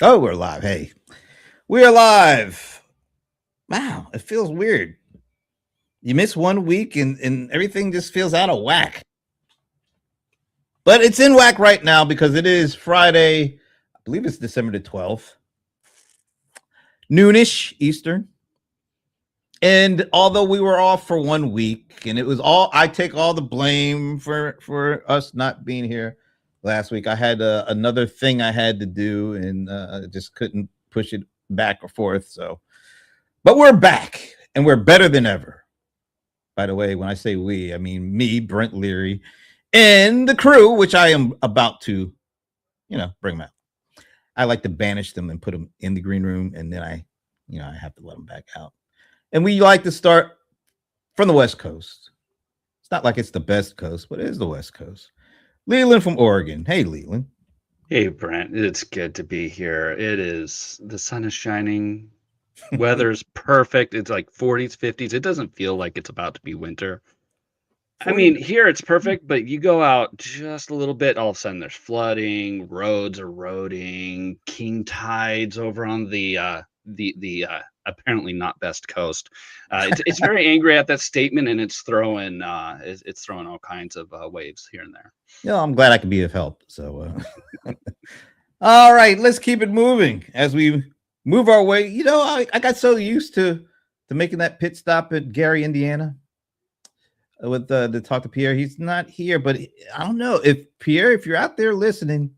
Oh, we're live. Hey, we are live. Wow, it feels weird. You miss 1 week and everything just feels out of whack. But it's in whack right now because it is Friday. I believe it's December the 12th, noonish Eastern. And although we were off for 1 week, and it was all, I take all the blame for us not being here last week. I had another thing I had to do, and just couldn't push it back or forth. So, but we're back, and we're better than ever. By the way, when I say we, I mean me, Brent Leary, and the crew, which I am about to, bring them out. I like to banish them and put them in the green room, and then I have to let them back out. And we like to start from the West Coast. It's not like it's the best coast, but it is the West Coast. Leland from Oregon. Hey, Leland. Hey, Brent. It's good to be here. It is. The sun is shining. Weather's perfect. It's like 40s, 50s. It doesn't feel like it's about to be winter. I mean, here it's perfect, but you go out just a little bit, all of a sudden there's flooding, roads eroding, king tides over on the apparently not best coast. It's very angry at that statement, and it's throwing all kinds of waves here and there. Yeah, I'm glad I could be of help. So, all right, let's keep it moving as we move our way. I got so used to making that pit stop at Gary, Indiana, with to talk to Pierre. He's not here, but I don't know if Pierre, if you're out there listening,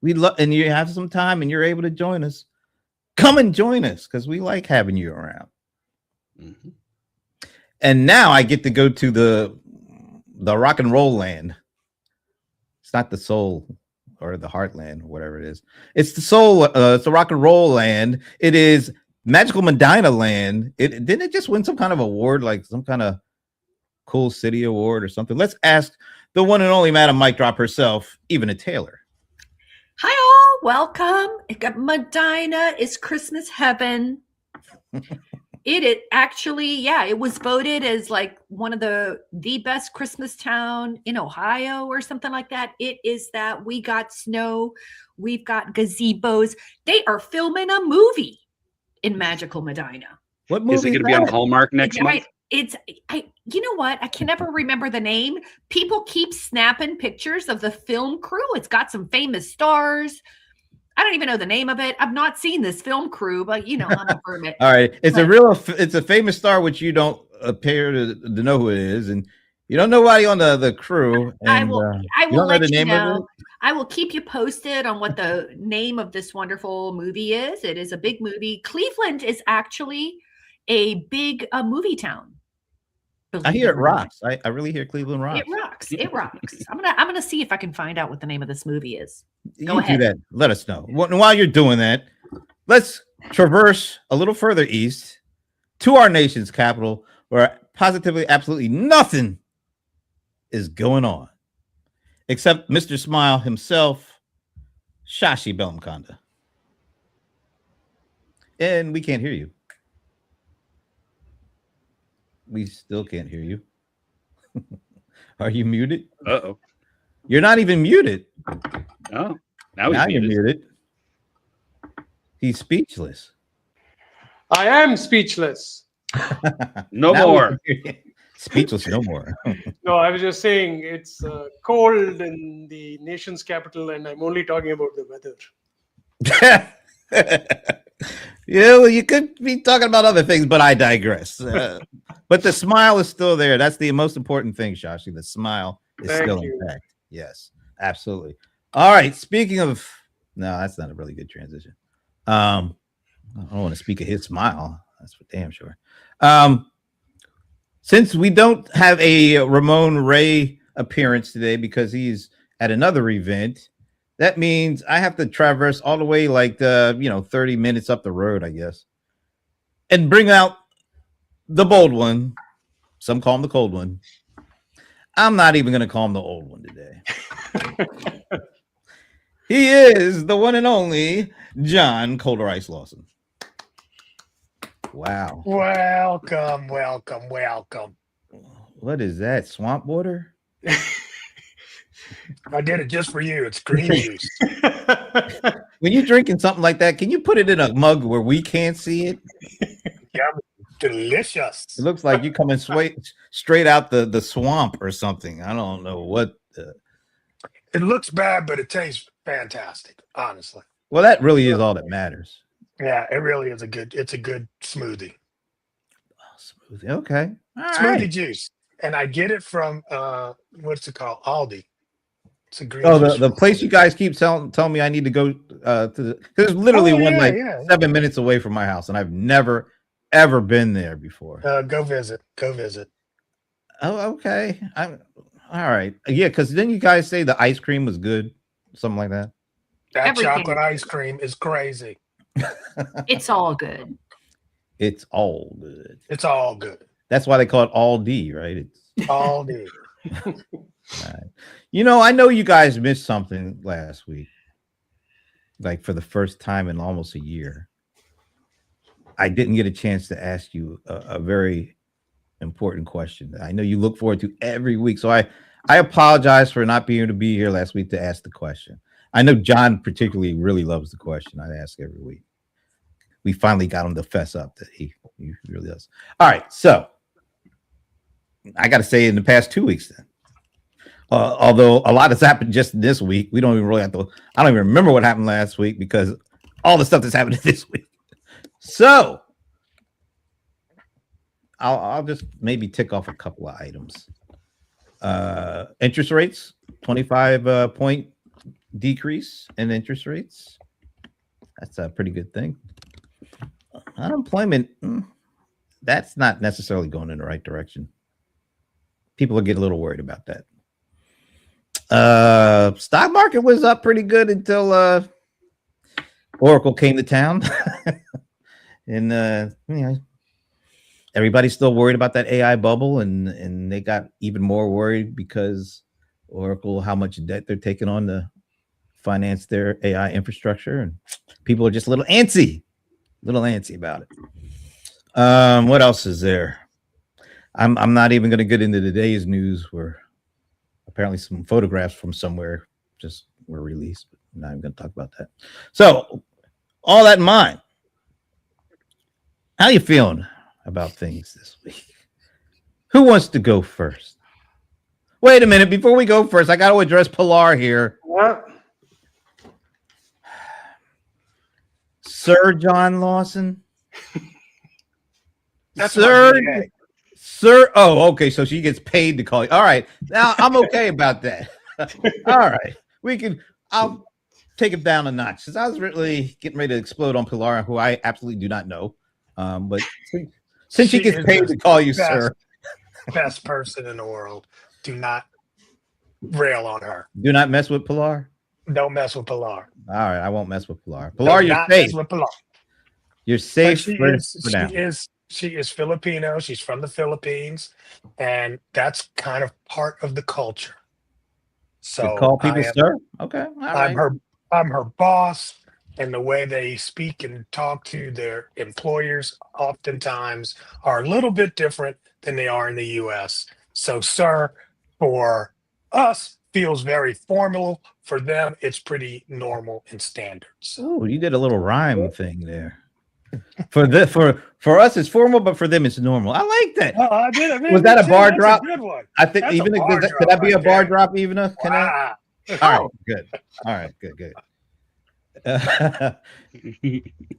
we love, and you have some time and you're able to join us. Come and join us because we like having you around. Mm-hmm. And now I get to go to the rock and roll land. It's not the soul or the heartland or whatever it is. It's the soul. It's the rock and roll land. It is Magical Medina land. Didn't it just win some kind of award, like some kind of cool city award or something? Let's ask the one and only Madam Mic Drop herself, Evana Taylor. Hi all, welcome. Medina is Christmas heaven. It actually, it was voted as like one of the best Christmas town in Ohio or something like that. It is that. We got snow, we've got gazebos. They are filming a movie in Magical Medina. What movie is it going to be on Hallmark next month? You know what? I can never remember the name. People keep snapping pictures of the film crew. It's got some famous stars. I don't even know the name of it. I've not seen this film crew, but I'm a hermit. All right. It's a famous star, which you don't appear to know who it is. And you don't know nobody on the crew. And, I will let you know. I will keep you posted on what the name of this wonderful movie is. It is a big movie. Cleveland is actually a big movie town. I hear it rocks. I really hear Cleveland rocks. It rocks. It rocks. I'm gonna see if I can find out what the name of this movie is. Go ahead. Do that. Let us know. While you're doing that, let's traverse a little further east to our nation's capital, where positively absolutely nothing is going on, except Mr. Smile himself, Shashi Bellamkonda. And we can't hear you. We still can't hear you. Are you muted? Uh-oh. You're not even muted. Oh, now you're muted. He's speechless. I am speechless. No more. Speechless no more. No, I was just saying it's cold in the nation's capital, and I'm only talking about the weather. Yeah, well, you could be talking about other things, but I digress. But the smile is still there. That's the most important thing, Shashi. The smile is still intact. Yes, absolutely. All right. Speaking of, no, that's not a really good transition. I don't want to speak of his smile. That's for damn sure. Since we don't have a Ramon Ray appearance today because he's at another event, that means I have to traverse all the way 30 minutes up the road, I guess, and bring out the bold one. Some call him the cold one. I'm not even going to call him the old one today. He is the one and only John Colder Ice Lawson. Wow. Welcome. What is that? Swamp water? I did it just for you. It's green juice. when you're drinking something like that, can you put it in a mug where we can't see it? Yummy. Delicious. It looks like you coming straight out the swamp or something. I don't know what. It looks bad, but it tastes fantastic. Honestly, Well, that really is all that matters. yeah, it really is it's a good smoothie. Oh, smoothie. Okay. All Smoothie right. juice, and I get it from what's it called? Aldi. It's a green. Oh, juice the from place Aldi. you guys keep telling me I need to go to. Because it's literally Oh, one yeah, like yeah. 7 minutes away from my house, and I've never ever been there before. Go visit. Go visit. Oh, okay. I'm all right. Yeah, because then you guys say the ice cream was good, something like that. That Everything chocolate is ice cream is crazy. It's all good. It's all good. It's all good. That's why they call it all D, right? It's Aldi. all right. You know, I know you guys missed something last week, like for the first time in almost a year. I didn't get a chance to ask you a very important question that I know you look forward to every week. So I apologize for not being able to be here last week to ask the question. I know John particularly really loves the question I ask every week. We finally got him to fess up that he really does. All right, so I got to say, in the past 2 weeks, then, although a lot has happened just this week, we don't even really have to. I don't even remember what happened last week because all the stuff that's happened this week. So I'll just maybe tick off a couple of items. Interest rates, 25 point decrease in interest rates. That's a pretty good thing. Unemployment, that's not necessarily going in the right direction. People will get a little worried about that. Stock market was up pretty good until Oracle came to town. And you know, everybody's still worried about that AI bubble, and they got even more worried because Oracle, how much debt they're taking on to finance their AI infrastructure, and people are just a little antsy about it. What else is there? I'm not even going to get into today's news where apparently some photographs from somewhere just were released. I'm not even going to talk about that. So, all that in mind, how you feeling about things this week? Who wants to go first? Wait a minute. Before we go first, I got to address Pilar here. What? Sir John Lawson. That's Sir, my VA. Sir. Oh, okay. So she gets paid to call you. All right. Now I'm okay about that. All right. I'll take it down a notch because I was really getting ready to explode on Pilar, who I absolutely do not know. But since she gets is paid the to call you best- sir, Best person in the world. Do not rail on her. do not mess with Pilar. Don't mess with Pilar. All right. I won't mess with Pilar. Pilar, Do you're not safe. mess with Pilar. You're But safe for now. she is Filipino. She's from the Philippines, and that's kind of part of the culture. So You call people I am, sir? Okay. All right. I'm her boss, and the way they speak and talk to their employers oftentimes are a little bit different than they are in the U.S. So, sir, for us feels very formal. For them, it's pretty normal and standard. So, Oh, you did a little rhyme thing there. For us, it's formal, but for them, it's normal. I like that. oh, I did it. Was that a bar drop? Good one. I think That's a even bar could drop that be a right bar there. drop? Even a connect? Wow. All right, good. All right, good.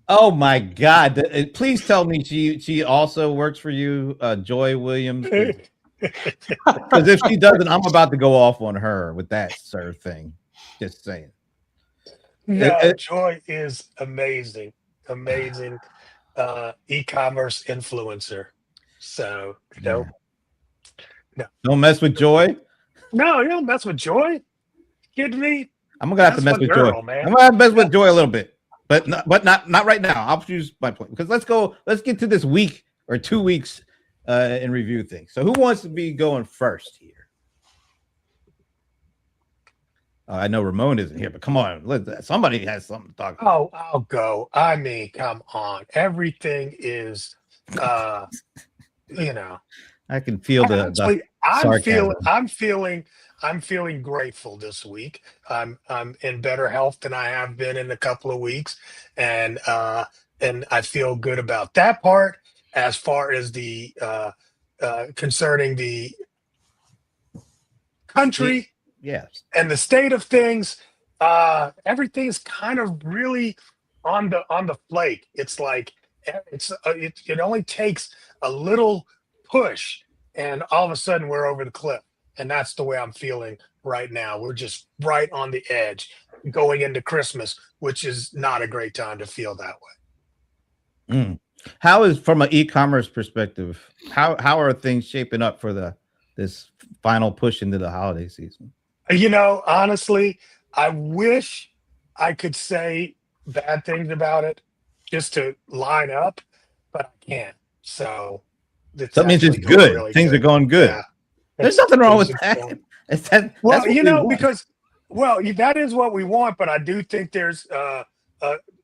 Oh my God! Please tell me she also works for you, Joy Williams. Because if she doesn't, I'm about to go off on her with that sir thing. Just saying. No, Joy is amazing e-commerce influencer. So no, Don't mess with Joy. no, you don't mess with Joy. Kidding me? I'm gonna have to mess That's my with girl, Joy. man. I'm gonna have to mess with Joy a little bit, but not right now. I'll choose my point because let's get to this week or 2 weeks in review thing. So who wants to be going first here? I know Ramon isn't here, but come on, somebody has something to talk about. Oh, I'll go. I mean, come on. Everything is you know. I can feel the Honestly, sarcasm. I'm feeling I'm feeling grateful this week. I'm in better health than I have been in a couple of weeks, and I feel good about that part. As far as the concerning the country Yes. and the state of things, everything's kind of really on the flake. It's like it only takes a little push, and all of a sudden we're over the cliff. And that's the way I'm feeling right now. We're just right on the edge going into Christmas, which is not a great time to feel that way. Mm. How is, from an e-commerce perspective, how are things shaping up for this final push into the holiday season? Honestly, I wish I could say bad things about it just to line up, but I can't. So That means it's actually going good. really Things good. are going good. Yeah. There's nothing wrong with Things that. are going- That's Well, what we want. because that is what we want, but I do think there's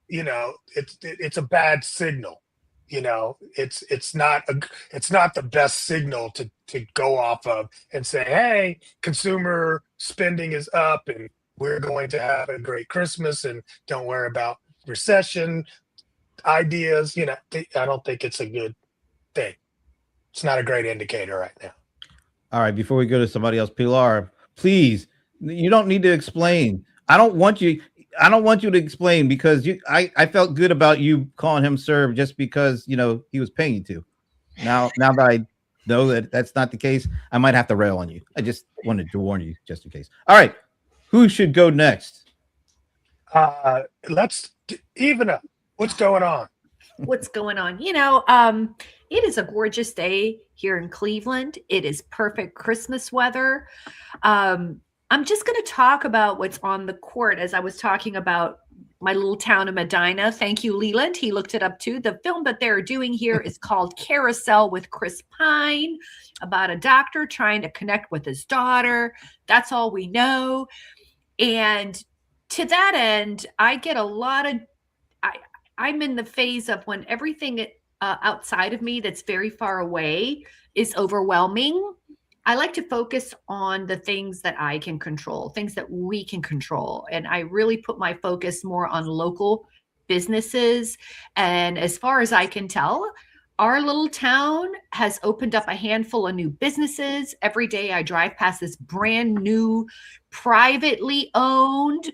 it's a bad signal. It's not the best signal to go off of and say, hey, consumer spending is up and we're going to have a great Christmas and don't worry about recession ideas. I don't think it's a good thing. It's not a great indicator right now. All right, before we go to somebody else, Pilar, please, you don't need to explain. I don't want you to explain, because I felt good about you calling him sir just because he was paying you to. Now that I know that that's not the case, I might have to rail on you. I just wanted to warn you just in case. All right, who should go next? Let's even up. What's going on? What's going on? It is a gorgeous day here in Cleveland. It is perfect Christmas weather. I'm just going to talk about what's on the court, as I was talking about my little town of Medina. Thank you, Leland. He looked it up too. The film that they're doing here is called Carousel with Chris Pine, about a doctor trying to connect with his daughter. That's all we know. And to that end, I get a lot of, I'm in the phase of when everything outside of me that's very far away is overwhelming. I like to focus on the things that I can control, things that we can control. And I really put my focus more on local businesses. And as far as I can tell, our little town has opened up a handful of new businesses. Every day I drive past this brand new, privately owned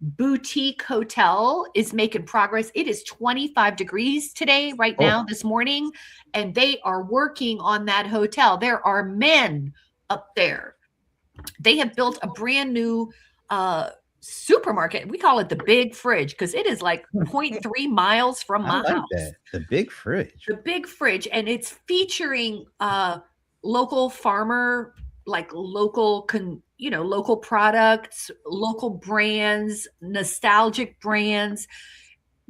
boutique hotel is making progress. It is 25 degrees today, right now, this morning, and they are working on that hotel. There are men up there. They have built a brand new supermarket. We call it the Big Fridge because it is like 0.3 miles from my house. That. The Big Fridge. The Big Fridge, and it's featuring local farmer, like local products, local brands, nostalgic brands.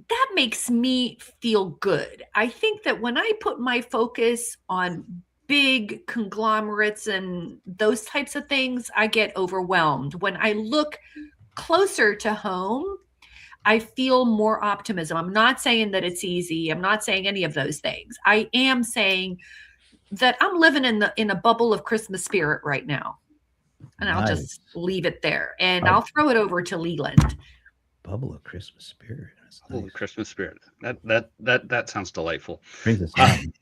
That makes me feel good. I think that when I put my focus on big conglomerates and those types of things, I get overwhelmed. When I look closer to home, I feel more optimism. I'm not saying that it's easy. I'm not saying any of those things. I am saying that I'm living in a bubble of Christmas spirit right now. And I'll just leave it there. And I'll throw it over to Leland. Bubble of Christmas spirit. Bubble of Christmas spirit. That sounds delightful. Brings us down.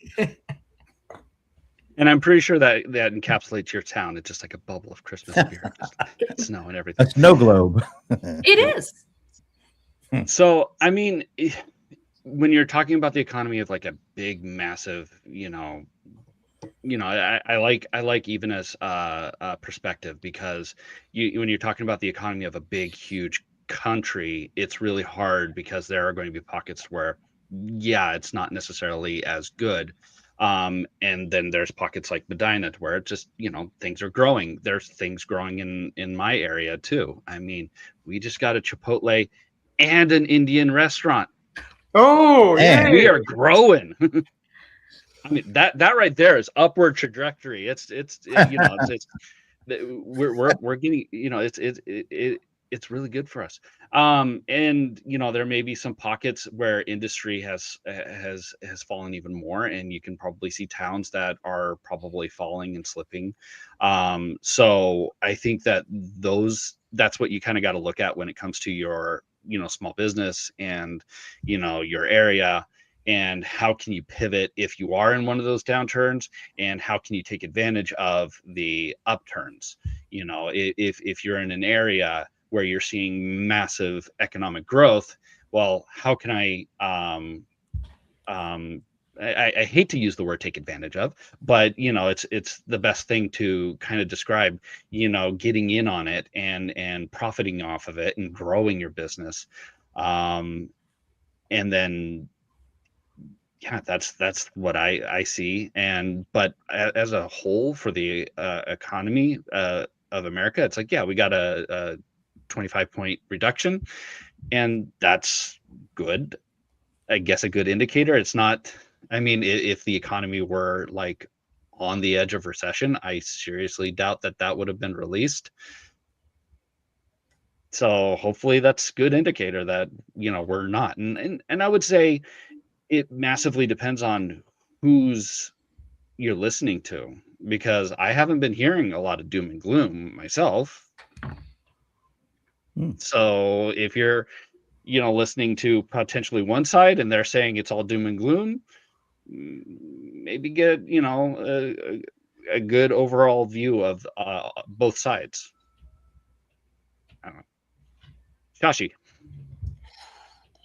And I'm pretty sure that encapsulates your town. It's just like a bubble of Christmas spirit. Just snow and everything. A snow globe. It is. So, I mean, when you're talking about the economy of like a big, massive, I like even as a perspective, because when you're talking about the economy of a big, huge country, it's really hard because there are going to be pockets where, it's not necessarily as good. And then there's pockets like Medina where it just, things are growing. There's things growing in my area too. I mean, we just got a Chipotle and an Indian restaurant. Oh, yeah. We are growing. I mean, that right there is upward trajectory. We're getting, it's really good for us. And there may be some pockets where industry has fallen even more, and you can probably see towns that are probably falling and slipping. So I think that's what you kind of got to look at when it comes to your small business and your area, and how can you pivot if you are in one of those downturns, and how can you take advantage of the upturns. If you're in an area where you're seeing massive economic growth, well, how can I hate to use the word take advantage of, but it's the best thing to kind of describe, getting in on it and profiting off of it and growing your business. And then, yeah, that's what I see. But as a whole for the economy of America, it's like, yeah, we got a 25-point reduction, and that's good. I guess a good indicator. It's not, I mean, if the economy were like on the edge of recession, I seriously doubt that would have been released. So hopefully that's a good indicator that we're not. And I would say it massively depends on who's you're listening to, because I haven't been hearing a lot of doom and gloom myself. So if you're listening to potentially one side and they're saying it's all doom and gloom, maybe get a good overall view of both sides. I don't know. Shashi.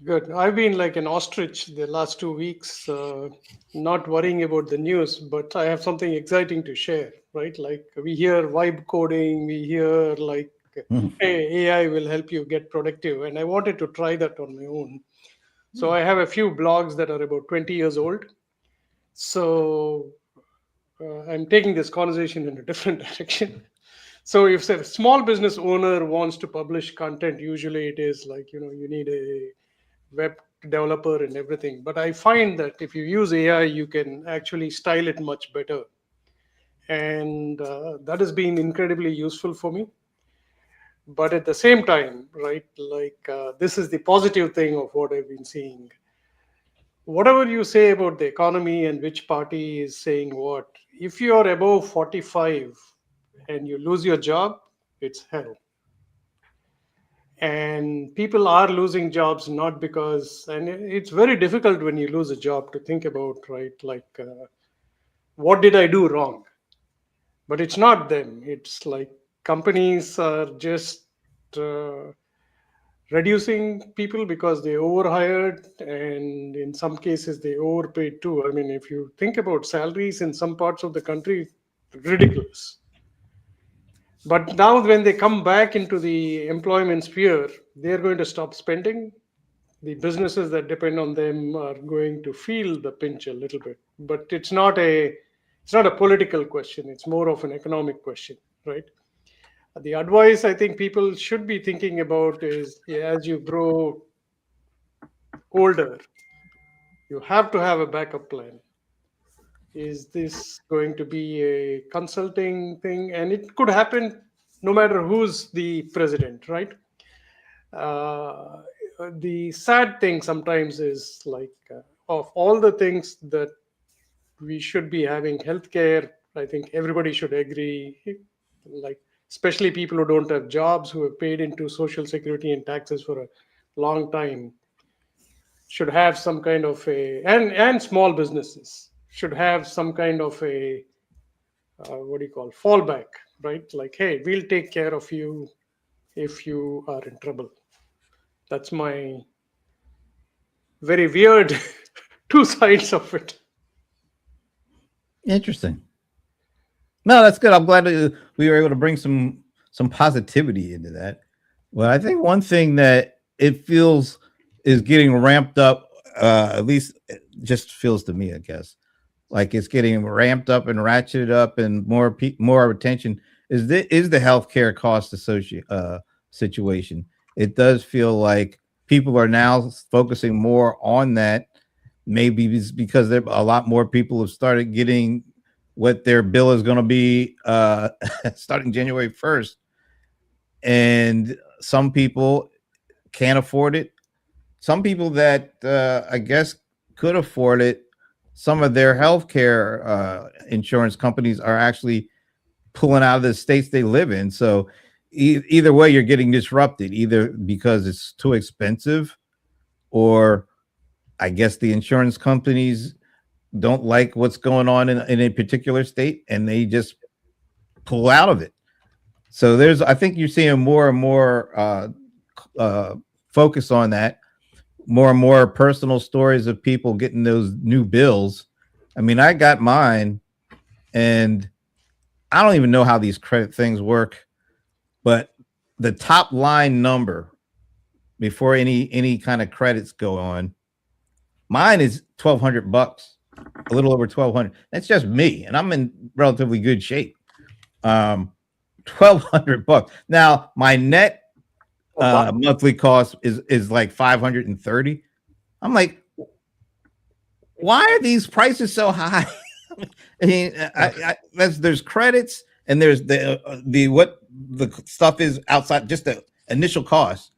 Good. I've been like an ostrich the last 2 weeks, not worrying about the news, but I have something exciting to share, right? Like we hear vibe coding, we hear like, hey, AI will help you get productive. And I wanted to try that on my own. So I have a few blogs that are about 20 years old. So I'm taking this conversation in a different direction. So if a small business owner wants to publish content, usually it is like, you need a web developer and everything. But I find that if you use AI, you can actually style it much better. And that has been incredibly useful for me. But at the same time, right, like this is the positive thing of what I've been seeing. Whatever you say about the economy and which party is saying what, if you are above 45 and you lose your job, it's hell. And people are losing jobs not because, and it's very difficult when you lose a job to think about, right, like what did I do wrong? But it's not them. It's like companies are just reducing people because they overhired, and in some cases they overpaid too. I mean, if you think about salaries in some parts of the country, ridiculous. But now when they come back into the employment sphere, they're going to stop spending. The businesses that depend on them are going to feel the pinch a little bit. But it's not a political question. It's more of an economic question, right? The advice I think people should be thinking about is, as you grow older, you have to have a backup plan. Is this going to be a consulting thing? And it could happen no matter who's the president, right? The sad thing sometimes is like of all the things that we should be having healthcare, I think everybody should agree, like especially people who don't have jobs, who have paid into social security and taxes for a long time, should have some kind of a, and small businesses should have some kind of a fallback, right? Like, hey, we'll take care of you if you are in trouble. That's my very weird two sides of it. Interesting. No, that's good. I'm glad we were able to bring some positivity into that. Well, I think one thing that it feels is getting ramped up, at least it just feels to me, I guess, like it's getting ramped up and ratcheted up, and more attention is the healthcare cost situation. It does feel like people are now focusing more on that. Maybe it's because there a lot more people have started getting what their bill is going to be starting January 1st. And some people can't afford it. Some people that I guess could afford it, some of their healthcare insurance companies are actually pulling out of the states they live in. So either way, you're getting disrupted, either because it's too expensive, or I guess the insurance companies don't like what's going on in a particular state and they just pull out of it. So I think you're seeing more and more focus on that, more and more personal stories of people getting those new bills. I mean, I got mine, and I don't even know how these credit things work, but the top line number before any kind of credits go on, mine is $1,200, a little over 1,200. That's just me, and I'm in relatively good shape. $1,200. Now my net monthly cost is like 530. I'm like, why are these prices so high? I mean, there's credits and there's the what the stuff is outside just the initial cost.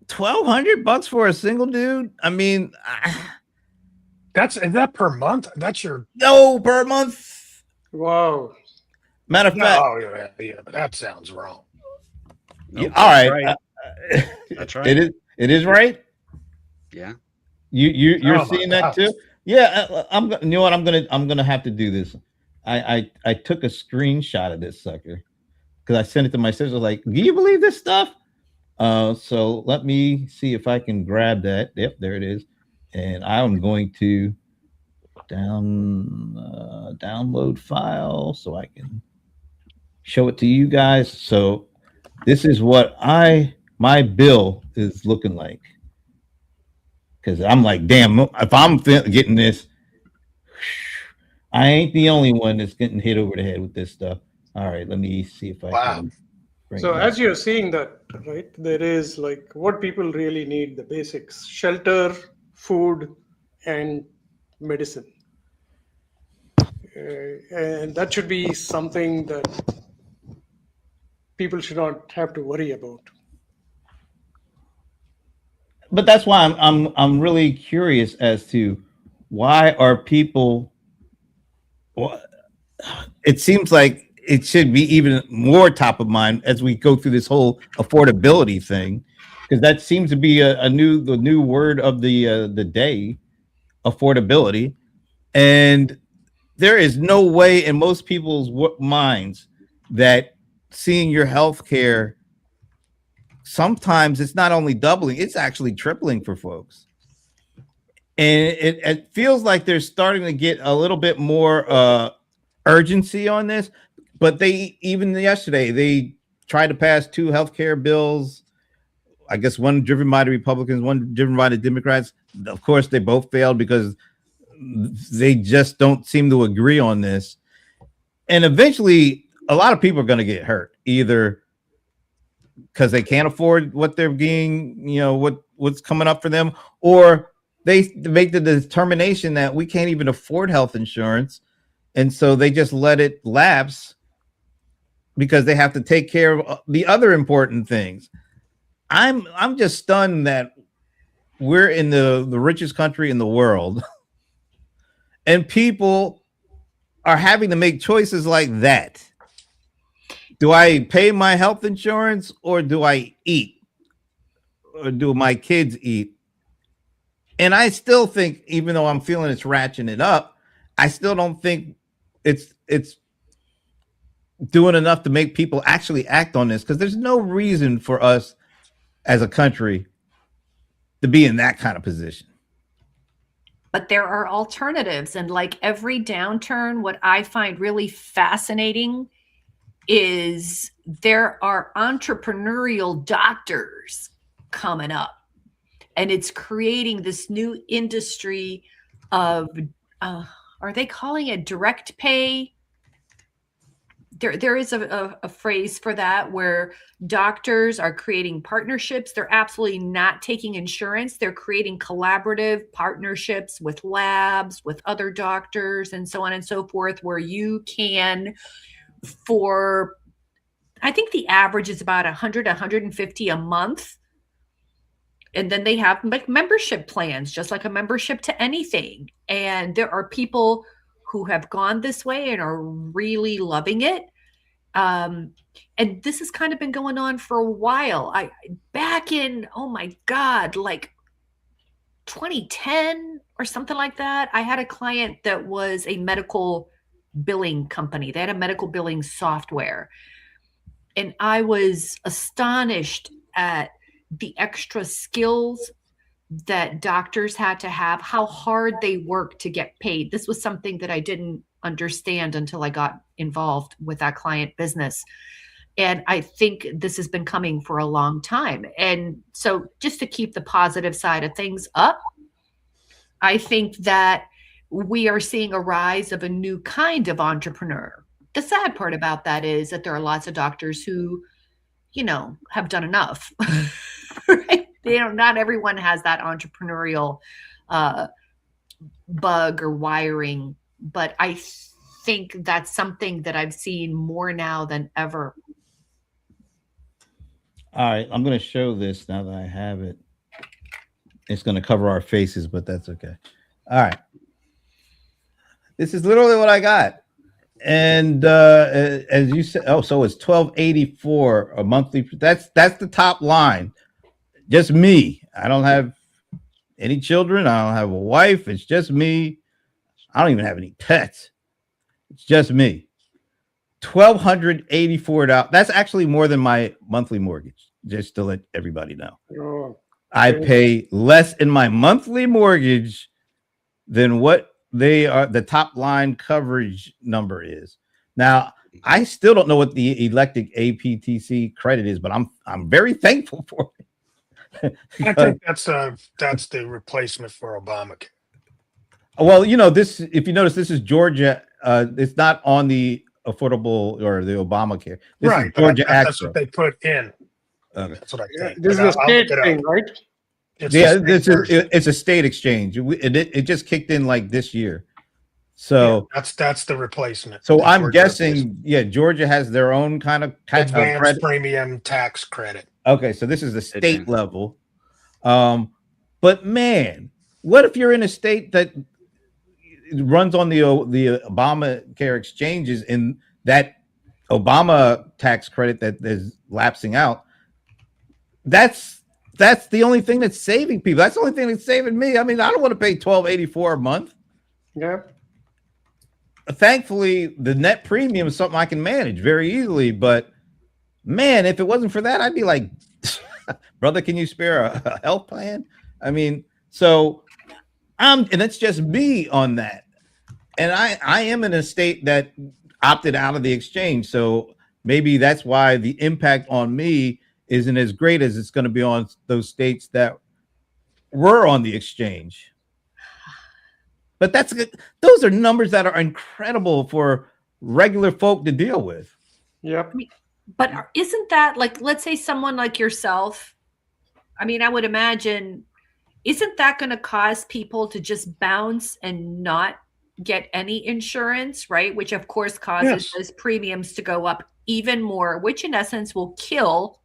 $1,200 for a single dude. I mean, Is that per month? That's your no, per month. Wow. Matter of fact, oh yeah, but that sounds wrong. Nope, all that's right. That's right. It is right. Yeah. You're Oh my seeing that gosh. too? Yeah, you know what? I'm gonna have to do this. I took a screenshot of this sucker because I sent it to my sister. Like, do you believe this stuff? So let me see if I can grab that. Yep, there it is. And I'm going to download file so I can show it to you guys. So this is what my bill is looking like. Because I'm like, damn, if I'm getting this, I ain't the only one that's getting hit over the head with this stuff. All right, let me see if I can. So as you're seeing that, right, there is like what people really need, the basics: shelter, food, and medicine. And that should be something that people should not have to worry about. But that's why I'm really curious as to why are people. Well, it seems like it should be even more top of mind as we go through this whole affordability thing, because that seems to be the new word of the day, affordability. And there is no way in most people's minds that seeing your health care, sometimes it's not only doubling, it's actually tripling for folks. And it feels like they're starting to get a little bit more urgency on this. But even yesterday, they tried to pass 2 healthcare bills. I guess one driven by the Republicans, one driven by the Democrats. Of course, they both failed because they just don't seem to agree on this. And eventually, a lot of people are going to get hurt, either because they can't afford what they're getting, what's coming up for them, or they make the determination that we can't even afford health insurance. And so they just let it lapse because they have to take care of the other important things. I'm just stunned that we're in the richest country in the world and people are having to make choices like that. Do I pay my health insurance or do I eat? Or do my kids eat? And I still think, even though I'm feeling it's ratcheting it up, I still don't think it's doing enough to make people actually act on this, because there's no reason for us as a country to be in that kind of position. But there are alternatives. And like every downturn, what I find really fascinating is there are entrepreneurial doctors coming up. And it's creating this new industry of, are they calling it direct pay? There is a phrase for that, where doctors are creating partnerships. They're absolutely not taking insurance. They're creating collaborative partnerships with labs, with other doctors, and so on and so forth, where you can, for I think the average is about 100, 150 a month. And then they have like membership plans, just like a membership to anything. And there are people who have gone this way and are really loving it. And this has kind of been going on for a while. Back in, oh my God, like 2010 or something like that, I had a client that was a medical billing company. They had a medical billing software. And I was astonished at the extra skills that doctors had to have, how hard they work to get paid. This was something that I didn't understand until I got involved with that client business. And I think this has been coming for a long time. And so just to keep the positive side of things up, I think that we are seeing a rise of a new kind of entrepreneur. The sad part about that is that there are lots of doctors who, have done enough. Right? Not everyone has that entrepreneurial bug or wiring, but I think that's something that I've seen more now than ever. All right, I'm going to show this now that I have it. It's going to cover our faces, but that's okay. All right. This is literally what I got. And as you said, so it's $1,284 a monthly. That's the top line. Just me. I don't have any children. I don't have a wife. It's just me. I don't even have any pets. It's just me. $1,284. That's actually more than my monthly mortgage. Just to let everybody know. Oh, I pay less in my monthly mortgage than what they are. The top line coverage number is. Now, I still don't know what the electric APTC credit is, but I'm very thankful for it. I think that's the replacement for Obamacare. Well, this, if you notice, this is Georgia. It's not on the affordable or the Obamacare. This Right, is Georgia that's Access. what they put in. Okay. That's what I yeah, think. this is But a I'll state look it thing, up. right? It's Yeah, a state version. it's a state exchange. It just kicked in like this year. So That's the replacement. so The I'm Georgia guessing, Georgia has their own kind of advanced credit. premium tax credit. Okay, so this is the They state do. level. But man, what if you're in a state that runs on the Obamacare exchanges and that Obama tax credit that is lapsing out? That's the only thing that's saving people. That's the only thing that's saving me. I mean, I don't want to pay $1,284 a month. Yeah. Thankfully, the net premium is something I can manage very easily. But man, if it wasn't for that, I'd be like, brother, can you spare a health plan? I mean, and it's just me on that. And I am in a state that opted out of the exchange. So maybe that's why the impact on me isn't as great as it's going to be on those states that were on the exchange. But those are numbers that are incredible for regular folk to deal with. Yep. But isn't that like, let's say someone like yourself, I mean, I would imagine, isn't that going to cause people to just bounce and not get any insurance, right? Which of course causes Yes. those premiums to go up even more, which in essence will kill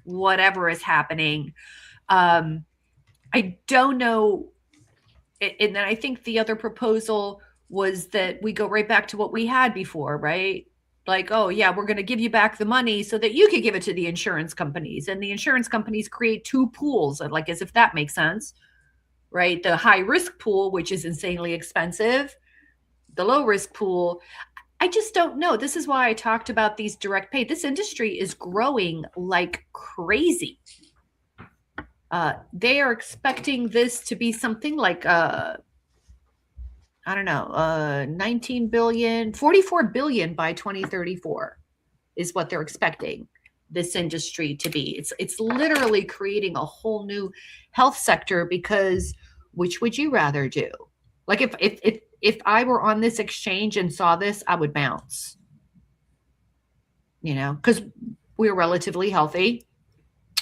whatever is happening. I don't know. And then I think the other proposal was that we go right back to what we had before, right? Like, oh yeah, we're going to give you back the money so that you can give it to the insurance companies, and the insurance companies create two pools, like as if that makes sense, right? The high risk pool, which is insanely expensive, the low risk pool. I just don't know. This is why I talked about these direct pay. This industry is growing like crazy. They are expecting this to be something like, I don't know, 19 billion, 44 billion by 2034 is what they're expecting this industry to be. It's literally creating a whole new health sector, because which would you rather do? Like if I were on this exchange and saw this, I would bounce, because we're relatively healthy.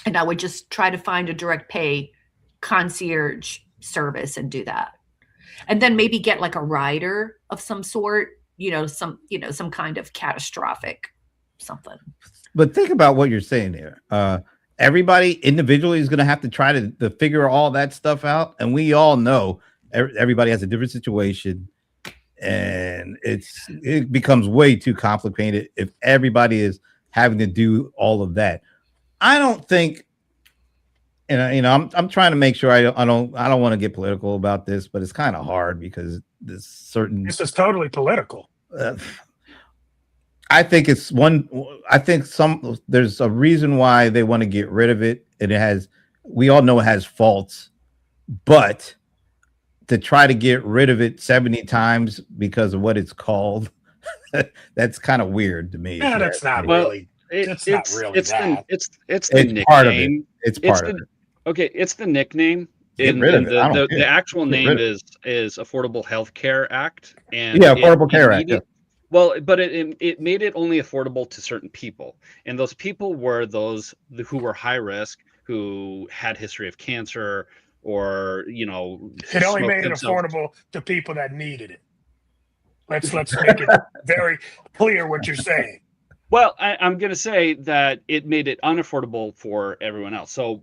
And I would just try to find a direct pay concierge service and do that. And then maybe get like a rider of some sort, some kind of catastrophic something. But think about what you're saying here. Everybody individually is going to have to try to figure all that stuff out, and we all know everybody has a different situation, and it becomes way too complicated if everybody is having to do all of that. I don't think, and I'm trying to make sure I don't want to get political about this, but it's kind of hard because there's certain. This is totally political. I think it's one. I think there's a reason why they want to get rid of it, and we all know it has faults, but to try to get rid of it 70 times because of what it's called, that's kind of weird to me. Yeah, that's not Well, really. It's not really that. It's the It's nickname. part of it. It's part of it. Okay, it's the nickname. Get rid of it. I don't The care. actual Get name rid of is Affordable Health Care Act, and Yeah, Affordable Care Act, yeah. Well, but it made it only affordable to certain people, and those people were those who were high risk, who had history of cancer, or It only smoked made it themselves. affordable to people that needed it. Let's make it very clear what you're saying. Well, I'm going to say that it made it unaffordable for everyone else. So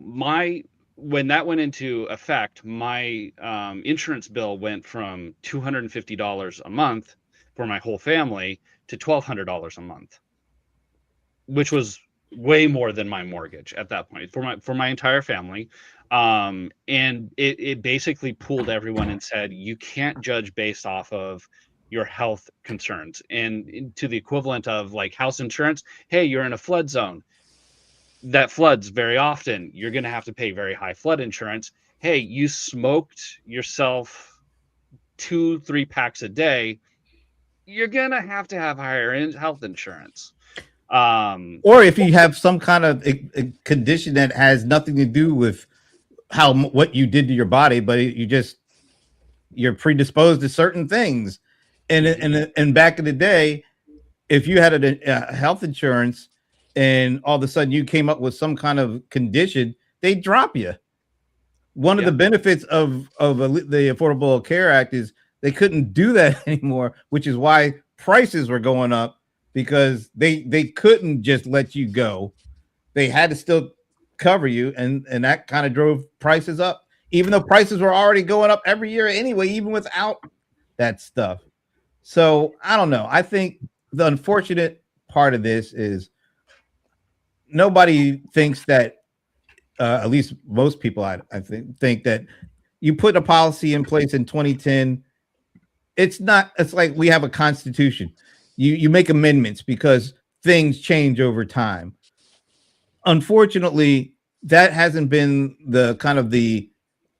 when that went into effect, my insurance bill went from $250 a month for my whole family to $1,200 a month, which was way more than my mortgage at that point for my entire family. And it basically pooled everyone and said, you can't judge based off of your health concerns, and to the equivalent of like house insurance. Hey, you're in a flood zone that floods very often. You're going to have to pay very high flood insurance. Hey, you smoked yourself 2-3 packs a day. You're going to have higher health insurance. Or if you have some kind of a condition that has nothing to do with what you did to your body, but you're predisposed to certain things. And back in the day, if you had a health insurance and all of a sudden you came up with some kind of condition, they drop you. One of the benefits of the Affordable Care Act is they couldn't do that anymore, which is why prices were going up, because they couldn't just let you go. They had to still cover you, and that kind of drove prices up, even though prices were already going up every year anyway, even without that stuff. So I don't know. I think the unfortunate part of this is nobody thinks that, at least most people, I think that you put a policy in place in 2010. It's like we have a constitution. You make amendments because things change over time. Unfortunately, that hasn't been the kind of the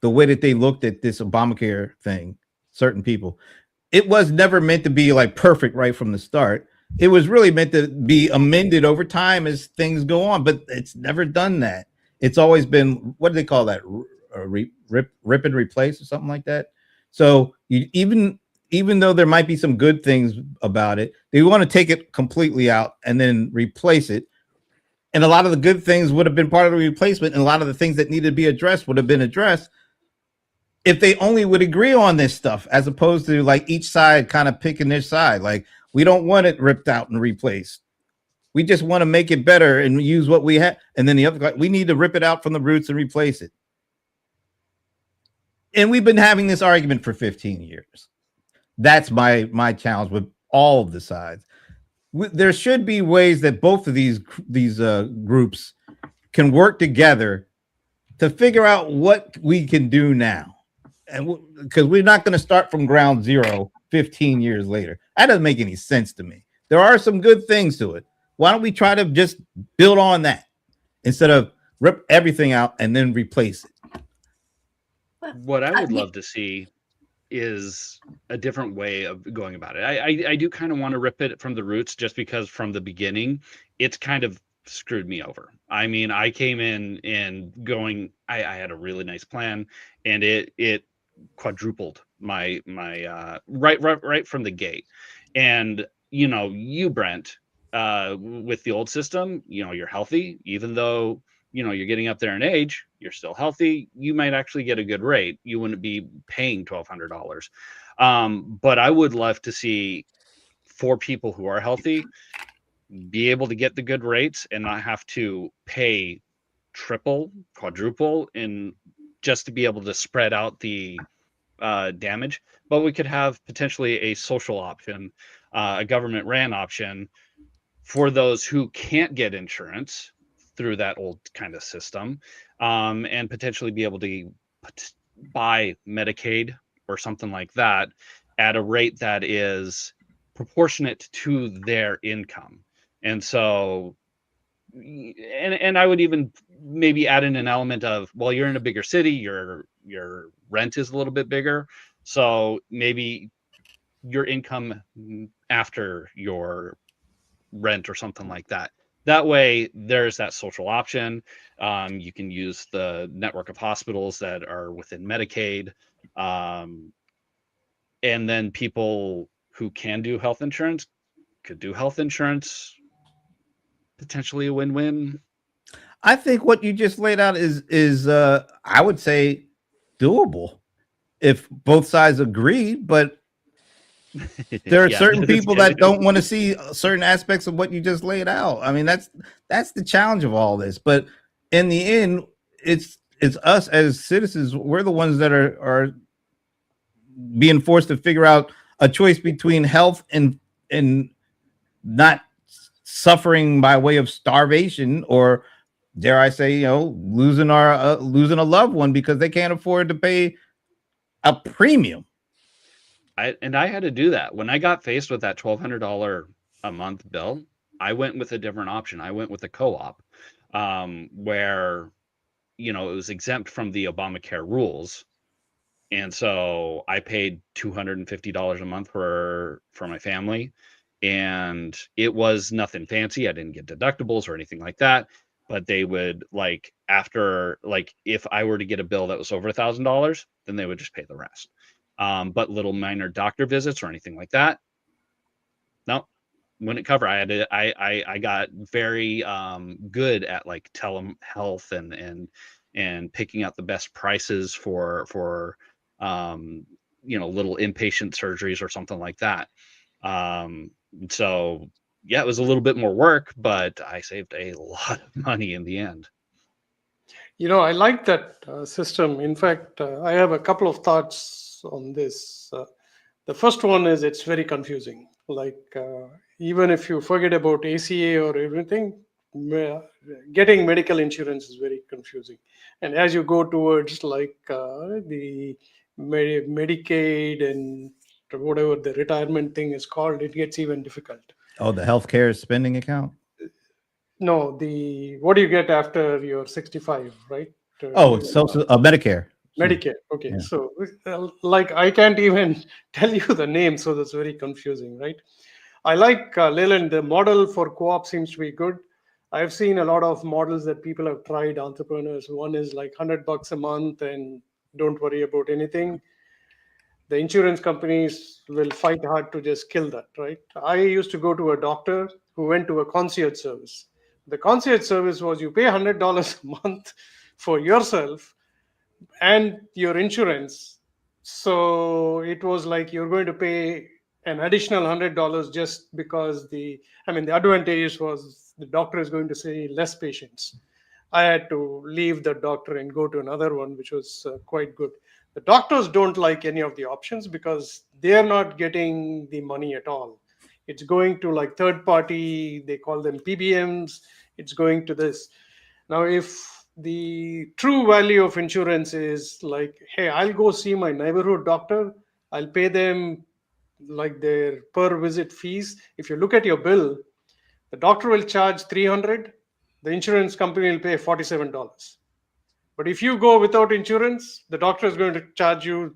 way that they looked at this Obamacare thing. Certain people. It was never meant to be like perfect right from the start. It was really meant to be amended over time as things go on, but it's never done that. It's always been, what do they call that? Rip and replace or something like that. So even though there might be some good things about it, they want to take it completely out and then replace it. And a lot of the good things would have been part of the replacement, and a lot of the things that needed to be addressed would have been addressed if they only would agree on this stuff, as opposed to like each side kind of picking their side. Like, we don't want it ripped out and replaced. We just want to make it better and use what we have. And then the other guy, we need to rip it out from the roots and replace it. And we've been having this argument for 15 years. That's my challenge with all of the sides. There should be ways that both of these groups can work together to figure out what we can do now. And because we're not going to start from ground zero 15 years later. That doesn't make any sense to me. There are some good things to it. Why don't we try to just build on that instead of rip everything out and then replace it? What I would love to see is a different way of going about it. I do kind of want to rip it from the roots, just because from the beginning, it's kind of screwed me over. I mean, I came in and I had a really nice plan, and it quadrupled my right from the gate. And you, Brent, with the old system, you're healthy, even though you're getting up there in age, you're still healthy. You might actually get a good rate. You wouldn't be paying $1,200. But I would love to see, for people who are healthy, be able to get the good rates and not have to pay triple, quadruple in just to be able to spread out the damage. But we could have potentially a social option, a government ran option for those who can't get insurance through that old kind of system, and potentially be able to buy Medicaid or something like that at a rate that is proportionate to their income. And so, and I would even maybe add in an element of, well, you're in a bigger city, your rent is a little bit bigger, so maybe your income after your rent or something like that. That way, there's that social option. You can use the network of hospitals that are within Medicaid, and then people who can do health insurance could do health insurance. Potentially a win-win. I think what you just laid out is I would say doable if both sides agree, but there are Yeah, certain that's people good. that don't want to see certain aspects of what you just laid out. I mean, that's the challenge of all this. But in the end, it's us as citizens, we're the ones that are being forced to figure out a choice between health and not suffering by way of starvation, or dare I say, losing a loved one because they can't afford to pay a premium. I had to do that when I got faced with that $1,200 a month bill. I went with a different option. I went with a co-op, where it was exempt from the Obamacare rules, and so I paid $250 a month for my family, and it was nothing fancy. I didn't get deductibles or anything like that, but they would, like, after, like, if I were to get a bill that was over $1,000, then they would just pay the rest. But little minor doctor visits or anything like that, no, wouldn't cover. I got very good at like telehealth and picking out the best prices for little inpatient surgeries or something like that. So yeah, it was a little bit more work, but I saved a lot of money in the end. I like that system. In fact, I have a couple of thoughts on this. The first one is it's very confusing. Like, even if you forget about ACA or everything, getting medical insurance is very confusing. And as you go towards like the Medicaid and whatever the retirement thing is called, it gets even difficult. Oh, the healthcare spending account? No, what do you get after you're 65, right? Oh, it's social Medicare. Medicare. Okay. Yeah. So like I can't even tell you the name, so that's very confusing, right? I like Leland, the model for co-op seems to be good. I've seen a lot of models that people have tried, entrepreneurs. One is like $100 a month and don't worry about anything. The insurance companies will fight hard to just kill that, right? I used to go to a doctor who went to a concierge service. The concierge service was you pay $100 a month for yourself and your insurance. So it was like you're going to pay an additional $100 just because the advantage was the doctor is going to see less patients. I had to leave the doctor and go to another one, which was quite good. The doctors don't like any of the options because they're not getting the money at all. It's going to like third party, they call them PBMs. It's going to this. Now, if the true value of insurance is like, hey, I'll go see my neighborhood doctor, I'll pay them like their per visit fees. If you look at your bill, the doctor will charge $300, the insurance company will pay $47. But if you go without insurance, the doctor is going to charge you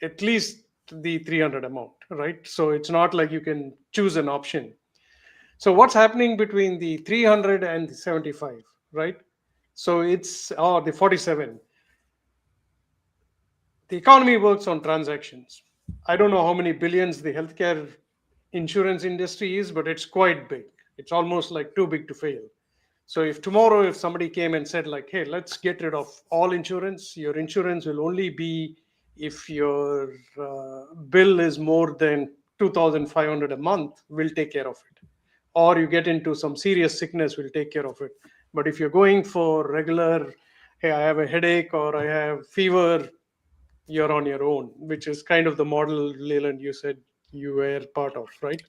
at least the $300 amount, right? So it's not like you can choose an option. So what's happening between the $300 and the $75, right? So it's the $47. The economy works on transactions. I don't know how many billions the healthcare insurance industry is, but it's quite big. It's almost like too big to fail. So if tomorrow, if somebody came and said like, hey, let's get rid of all insurance, your insurance will only be if your bill is more than $2,500 a month, we'll take care of it. or you get into some serious sickness, we'll take care of it. But if you're going for regular, hey, I have a headache or I have fever, you're on your own, which is kind of the model, Leland, you said you were part of, right?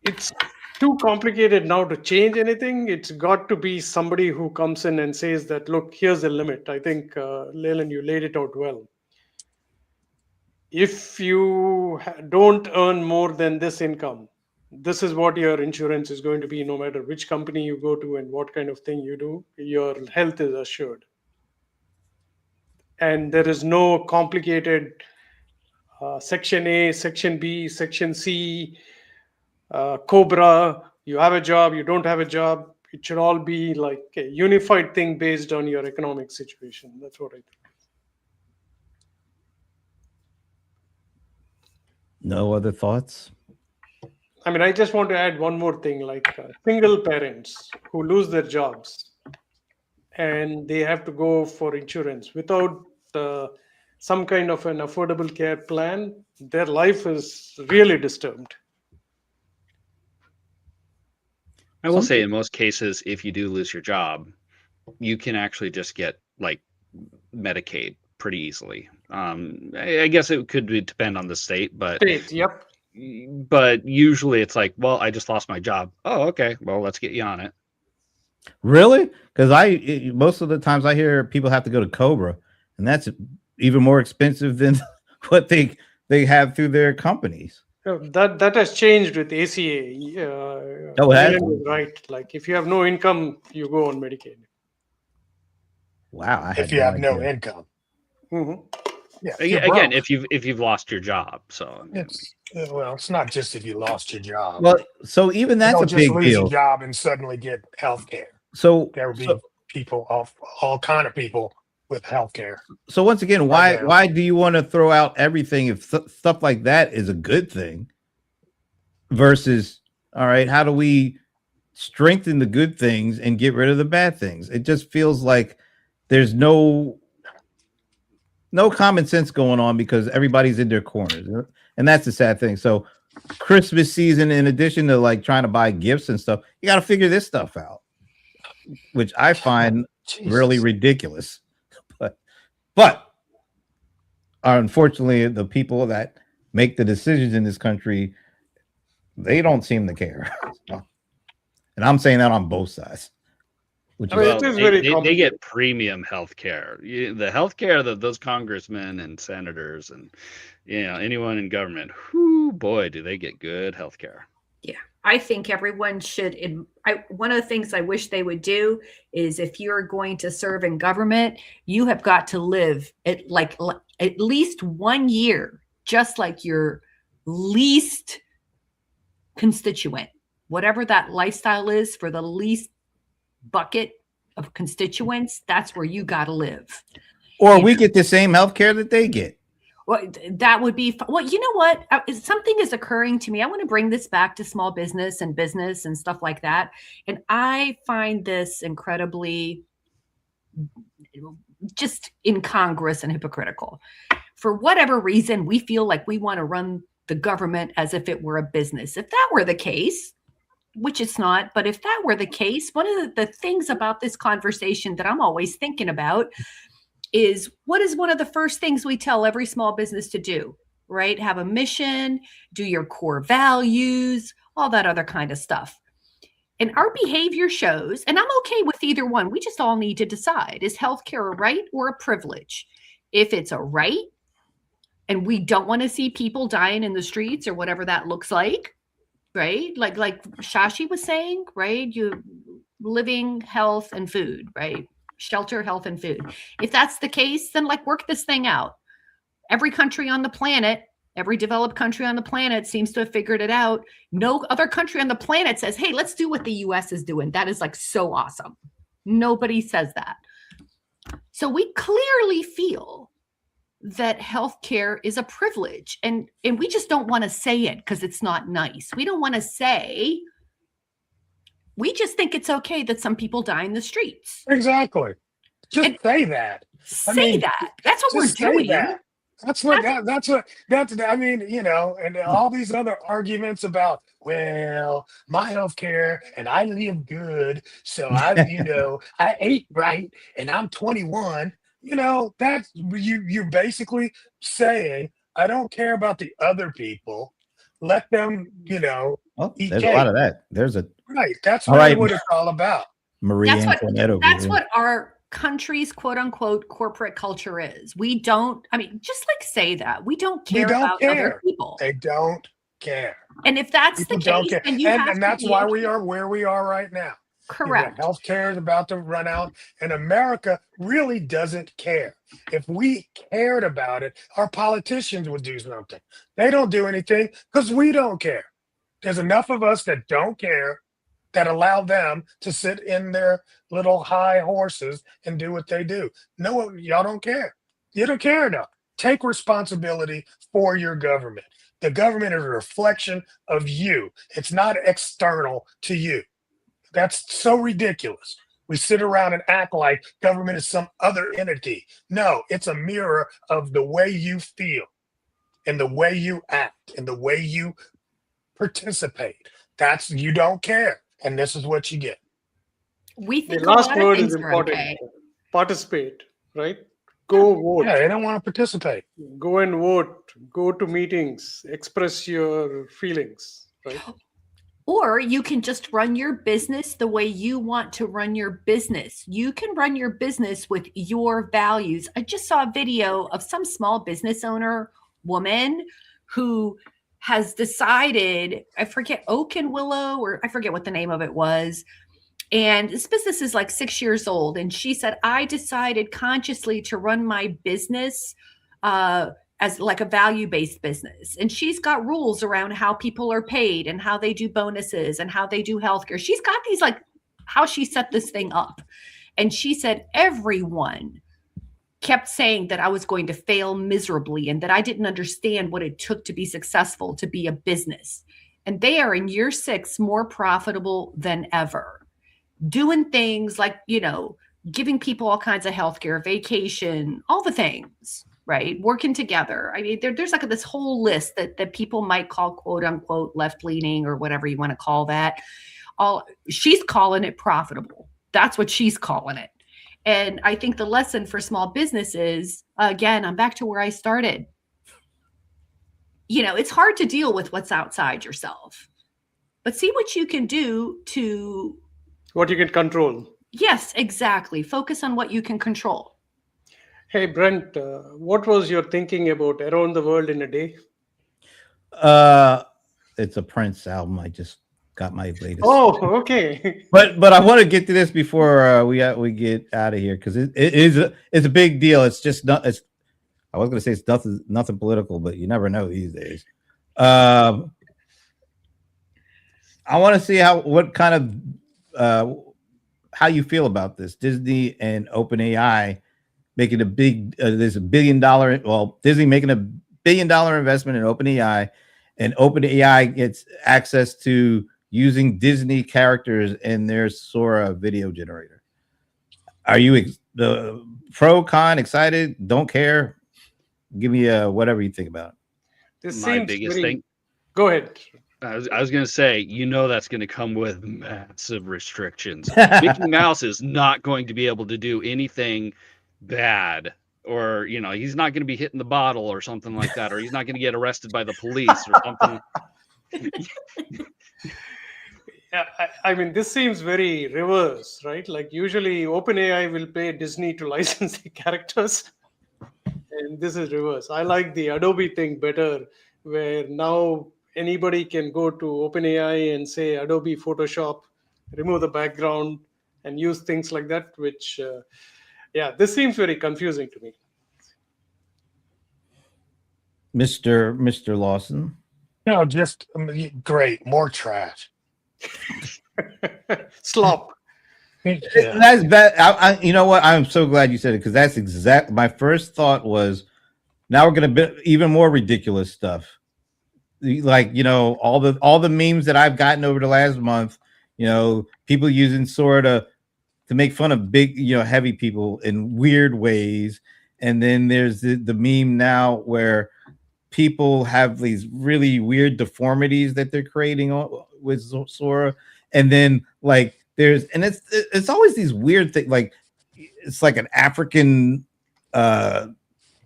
It's too complicated now to change anything. It's got to be somebody who comes in and says that, look, here's the limit. I think, Leland, you laid it out well. If you don't earn more than this income, this is what your insurance is going to be, no matter which company you go to and what kind of thing you do, your health is assured. And there is no complicated Section A, Section B, Section C, COBRA, you have a job, you don't have a job. It should all be like a unified thing based on your economic situation. That's what I think. No other thoughts? I mean, I just want to add one more thing, like single parents who lose their jobs and they have to go for insurance without some kind of an affordable care plan, their life is really disturbed. I will say in most cases, if you do lose your job, you can actually just get like Medicaid pretty easily. I guess it could depend on the state, but Yep. but usually it's like, well, I just lost my job. Oh, okay. Well, let's get you on it. Really? Because most of the times I hear people have to go to COBRA, and that's even more expensive than what they have through their companies. That has changed with ACA. Oh, it has? Leland is right. Like if you have no income, you go on Medicaid. Wow. I had If you have no idea. income. Mm-hmm. Yeah. if you're Again, broke. if you've lost your job, so It's not just if you lost your job. Well, so even you that's don't a just big lose deal. your job and suddenly get health care. So There would be so, people all kind of people with health care. so once again, Right now. why do you want to throw out everything if stuff like that is a good thing versus, all right, how do we strengthen the good things and get rid of the bad things? It just feels like there's no common sense going on because everybody's in their corners. And that's the sad thing. So Christmas season, in addition to like trying to buy gifts and stuff, you got to figure this stuff out, which I find really Jesus. ridiculous. But unfortunately, the people that make the decisions in this country, they don't seem to care. And I'm saying that on both sides. Which I mean, is, it is very they complicated. get premium health care. The health care that those congressmen and senators and anyone in government, whoo boy, do they get good health care. I think everyone should. One of the things I wish they would do is if you're going to serve in government, you have got to live at least 1 year, just like your least constituent, whatever that lifestyle is for the least bucket of constituents. That's where you got to live. or we get the same health care that they get. Well, that would be well. You know what? Something is occurring to me. I want to bring this back to small business and stuff like that. And I find this incredibly just incongruous and hypocritical. For whatever reason, we feel like we want to run the government as if it were a business. If that were the case, which it's not, but if that were the case, one of the things about this conversation that I'm always thinking about is what is one of the first things we tell every small business to do, right? Have a mission, do your core values, all that other kind of stuff. And our behavior shows, and I'm okay with either one. We just all need to decide, is healthcare a right or a privilege? If it's a right, and we don't want to see people dying in the streets or whatever that looks like, right? Like Shashi was saying, right? You living, health, and food, right? Shelter, health, and food. If that's the case, then work this thing out. Every country on the planet, every developed country on the planet seems to have figured it out. No other country on the planet says, hey, let's do what the US is doing. That is so awesome. Nobody says that. So we clearly feel that healthcare is a privilege, and we just don't want to say it because it's not nice. We don't want to say. We just think it's okay that some people die in the streets. Exactly. Just And- say that. Say that. That's what we're Just say doing. that. That's I mean, and all these other arguments about, well, my health care and I live good, so I ate right and I'm 21. That's you're basically saying I don't care about the other people. Let them, Well, eat there's a cake. lot of that. There's a Right. That's All really right. what it's all about. Marie That's what Antoinette over that's here. what our country's quote unquote corporate culture is. We don't, I mean, just like say that. We don't We care don't about care. other people. They don't care. And if that's People the don't case, care. then you have And to that's be why okay. we are where we are right now. Correct. Healthcare is about to run out, and America really doesn't care. If we cared about it, our politicians would do something. They don't do anything because we don't care. There's enough of us that don't care that allow them to sit in their little high horses and do what they do. No, y'all don't care. You don't care enough. Take responsibility for your government. The government is a reflection of you. It's not external to you. That's so ridiculous. We sit around and act like government is some other entity. No, it's a mirror of the way you feel and the way you act and the way you participate. You don't care. And this is what you get. We The think a last lot of word things is are important. okay. Participate, right? Go vote. Yeah, they don't want to participate. Go and vote. Go to meetings. Express your feelings, right? Or you can just run your business the way you want to run your business. You can run your business with your values. I just saw a video of some small business owner woman who has decided, I forget, Oak and Willow, or I forget what the name of it was. And this business is like 6 years old. And she said, I decided consciously to run my business as like a value-based business. And she's got rules around how people are paid and how they do bonuses and how they do healthcare. She's got these, like, how she set this thing up. And she said, everyone kept saying that I was going to fail miserably and that I didn't understand what it took to be successful, to be a business. And they are in year 6 more profitable than ever, doing things like, giving people all kinds of healthcare, vacation, all the things, right? Working together. I mean, there's like this whole list that people might call quote unquote left leaning or whatever you want to call that. She's calling it profitable. That's what she's calling it. And I think the lesson for small business is, again, I'm back to where I started. It's hard to deal with what's outside yourself, but see what you can do to. What you can control. Yes, exactly. Focus on what you can control. Hey, Brent, what was your thinking about Around the World in a Day? It's a Prince album. I just got my latest. Oh, okay. But I want to get to this before we get out of here because it's a big deal. It's just not. I was going to say it's nothing political, but you never know these days. I want to see what kind of how you feel about this. Disney and OpenAI making there's $1 billion. Well, Disney making $1 billion investment in OpenAI, and OpenAI gets access to using Disney characters in their Sora video generator. Are you the pro, con, excited, don't care? Give me whatever you think about it. This My seems biggest very... thing. Go ahead. I was going to say, that's going to come with massive restrictions. Mickey Mouse is not going to be able to do anything bad, or he's not going to be hitting the bottle or something like that, or he's not going to get arrested by the police or something. Yeah, I mean, this seems very reverse, right? Like usually OpenAI will pay Disney to license the characters, and this is reverse. I like the Adobe thing better, where now anybody can go to OpenAI and say Adobe Photoshop, remove the background, and use things like that, which, this seems very confusing to me. Mr. Lawson. No, just great. More trash. Slop. Yeah. That's bad. You know what? I'm so glad you said it because that's exactly my first thought was. Now we're going to be even more ridiculous stuff. Like, all the memes that I've gotten over the last month, people using Sora to make fun of big, heavy people in weird ways. and then there's the meme now where people have these really weird deformities that they're creating with Sora, and then like it's always these weird things, like it's like an African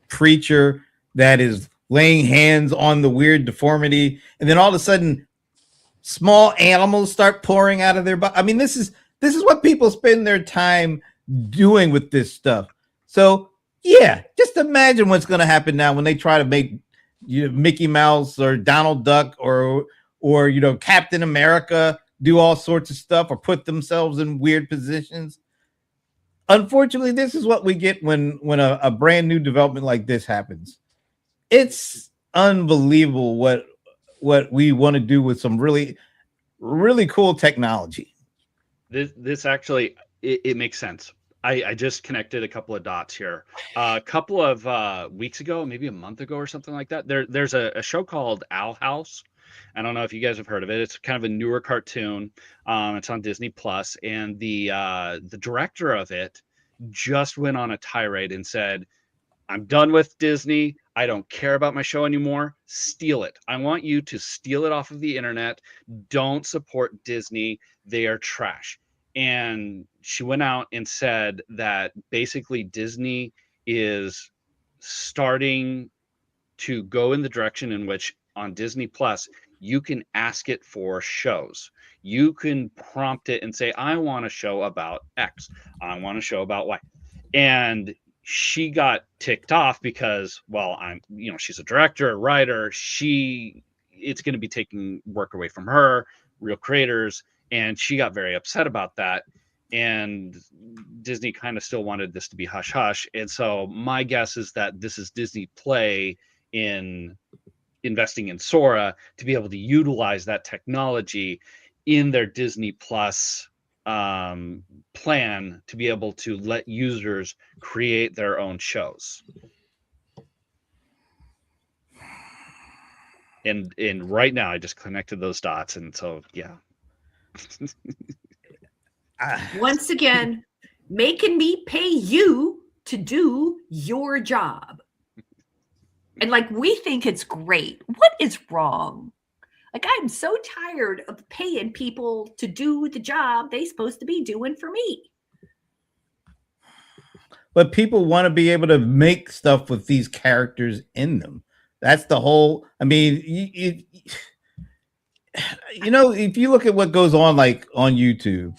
preacher that is laying hands on the weird deformity, and then all of a sudden small animals start pouring out of their body. I mean, this is what people spend their time doing with this stuff. So yeah, just imagine what's going to happen now when they try to make Mickey Mouse or Donald Duck or Captain America do all sorts of stuff or put themselves in weird positions. Unfortunately, this is what we get when a brand new development like this happens. It's unbelievable what we want to do with some really, really cool technology. This actually, it makes sense. I just connected a couple of dots here. A couple of weeks ago, maybe a month ago or something like that, there's a show called Owl House. I don't know if you guys have heard of it. It's kind of a newer cartoon. It's on Disney Plus, and the director of it just went on a tirade and said, "I'm done with Disney. I don't care about my show anymore. Steal it. I want you to steal it off of the internet. Don't support Disney. They are trash." And she went out and said that basically Disney is starting to go in the direction in which on Disney Plus, you can ask it for shows. You can prompt it and say, I want a show about X. I want a show about Y. And she got ticked off because, well, she's a director, a writer. It's going to be taking work away from her, real creators. And she got very upset about that. And Disney kind of still wanted this to be hush hush. And so my guess is that this is Disney play in investing in Sora to be able to utilize that technology in their Disney Plus plan to be able to let users create their own shows. And right now I just connected those dots, and so yeah. Once again, making me pay you to do your job. And like, we think it's great. What is wrong? Like, I'm so tired of paying people to do the job they're supposed to be doing for me. But people want to be able to make stuff with these characters in them. That's the whole. I mean, if you look at what goes on, like on YouTube,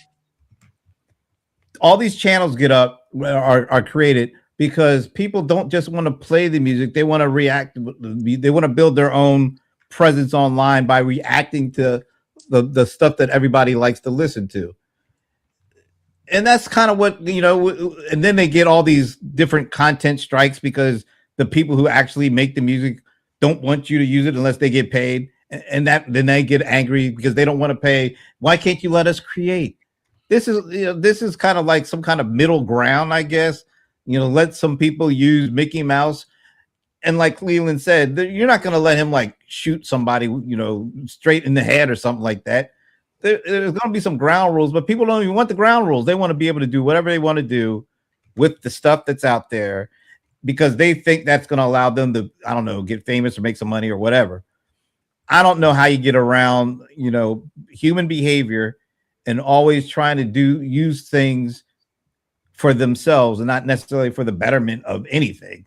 all these channels are created because people don't just want to play the music; they want to react. They want to build their own presence online by reacting to the stuff that everybody likes to listen to. And that's kind of what, and then they get all these different content strikes because the people who actually make the music don't want you to use it unless they get paid. And then they get angry because they don't want to pay. Why can't you let us create? This is kind of like some kind of middle ground, I guess. Let some people use Mickey Mouse. And like Cleveland said, you're not going to let him like shoot somebody, straight in the head or something like that. There's going to be some ground rules, but people don't even want the ground rules. They want to be able to do whatever they want to do with the stuff that's out there because they think that's going to allow them to, I don't know, get famous or make some money or whatever. I don't know how you get around, human behavior and always trying to use things for themselves and not necessarily for the betterment of anything.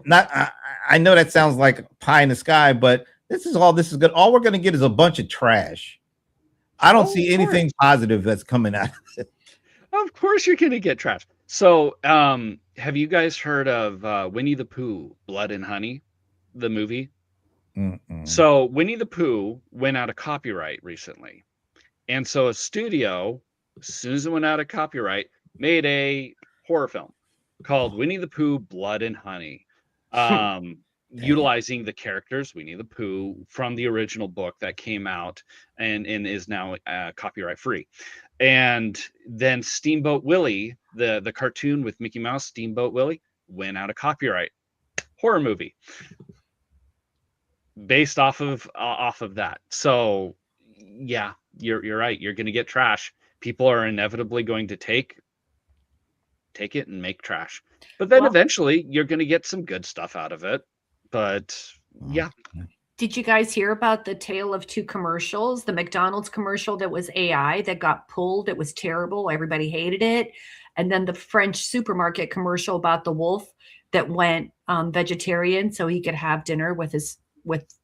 I know that sounds like pie in the sky, but this is good. All we're going to get is a bunch of trash. I don't see anything positive that's coming out of it. Of course you're going to get trash. So have you guys heard of Winnie the Pooh, Blood and Honey, the movie? Mm-mm. So Winnie the Pooh went out of copyright recently. And so a studio, as soon as it went out of copyright, made a horror film called Winnie the Pooh, Blood and Honey. Utilizing the characters Winnie the Pooh from the original book that came out and is now copyright free. And then Steamboat Willie, the cartoon with Mickey Mouse, Steamboat Willie, went out of copyright. Horror movie based off of that. So yeah, you're right. You're going to get trash. People are inevitably going to take take it and make trash. But then Well- eventually you're going to get some good stuff out of it. But yeah, Did you guys hear about the tale of two commercials? The McDonald's commercial that was AI that got pulled. It was terrible. Everybody hated it. And then the French supermarket commercial about the wolf that went vegetarian so he could have dinner with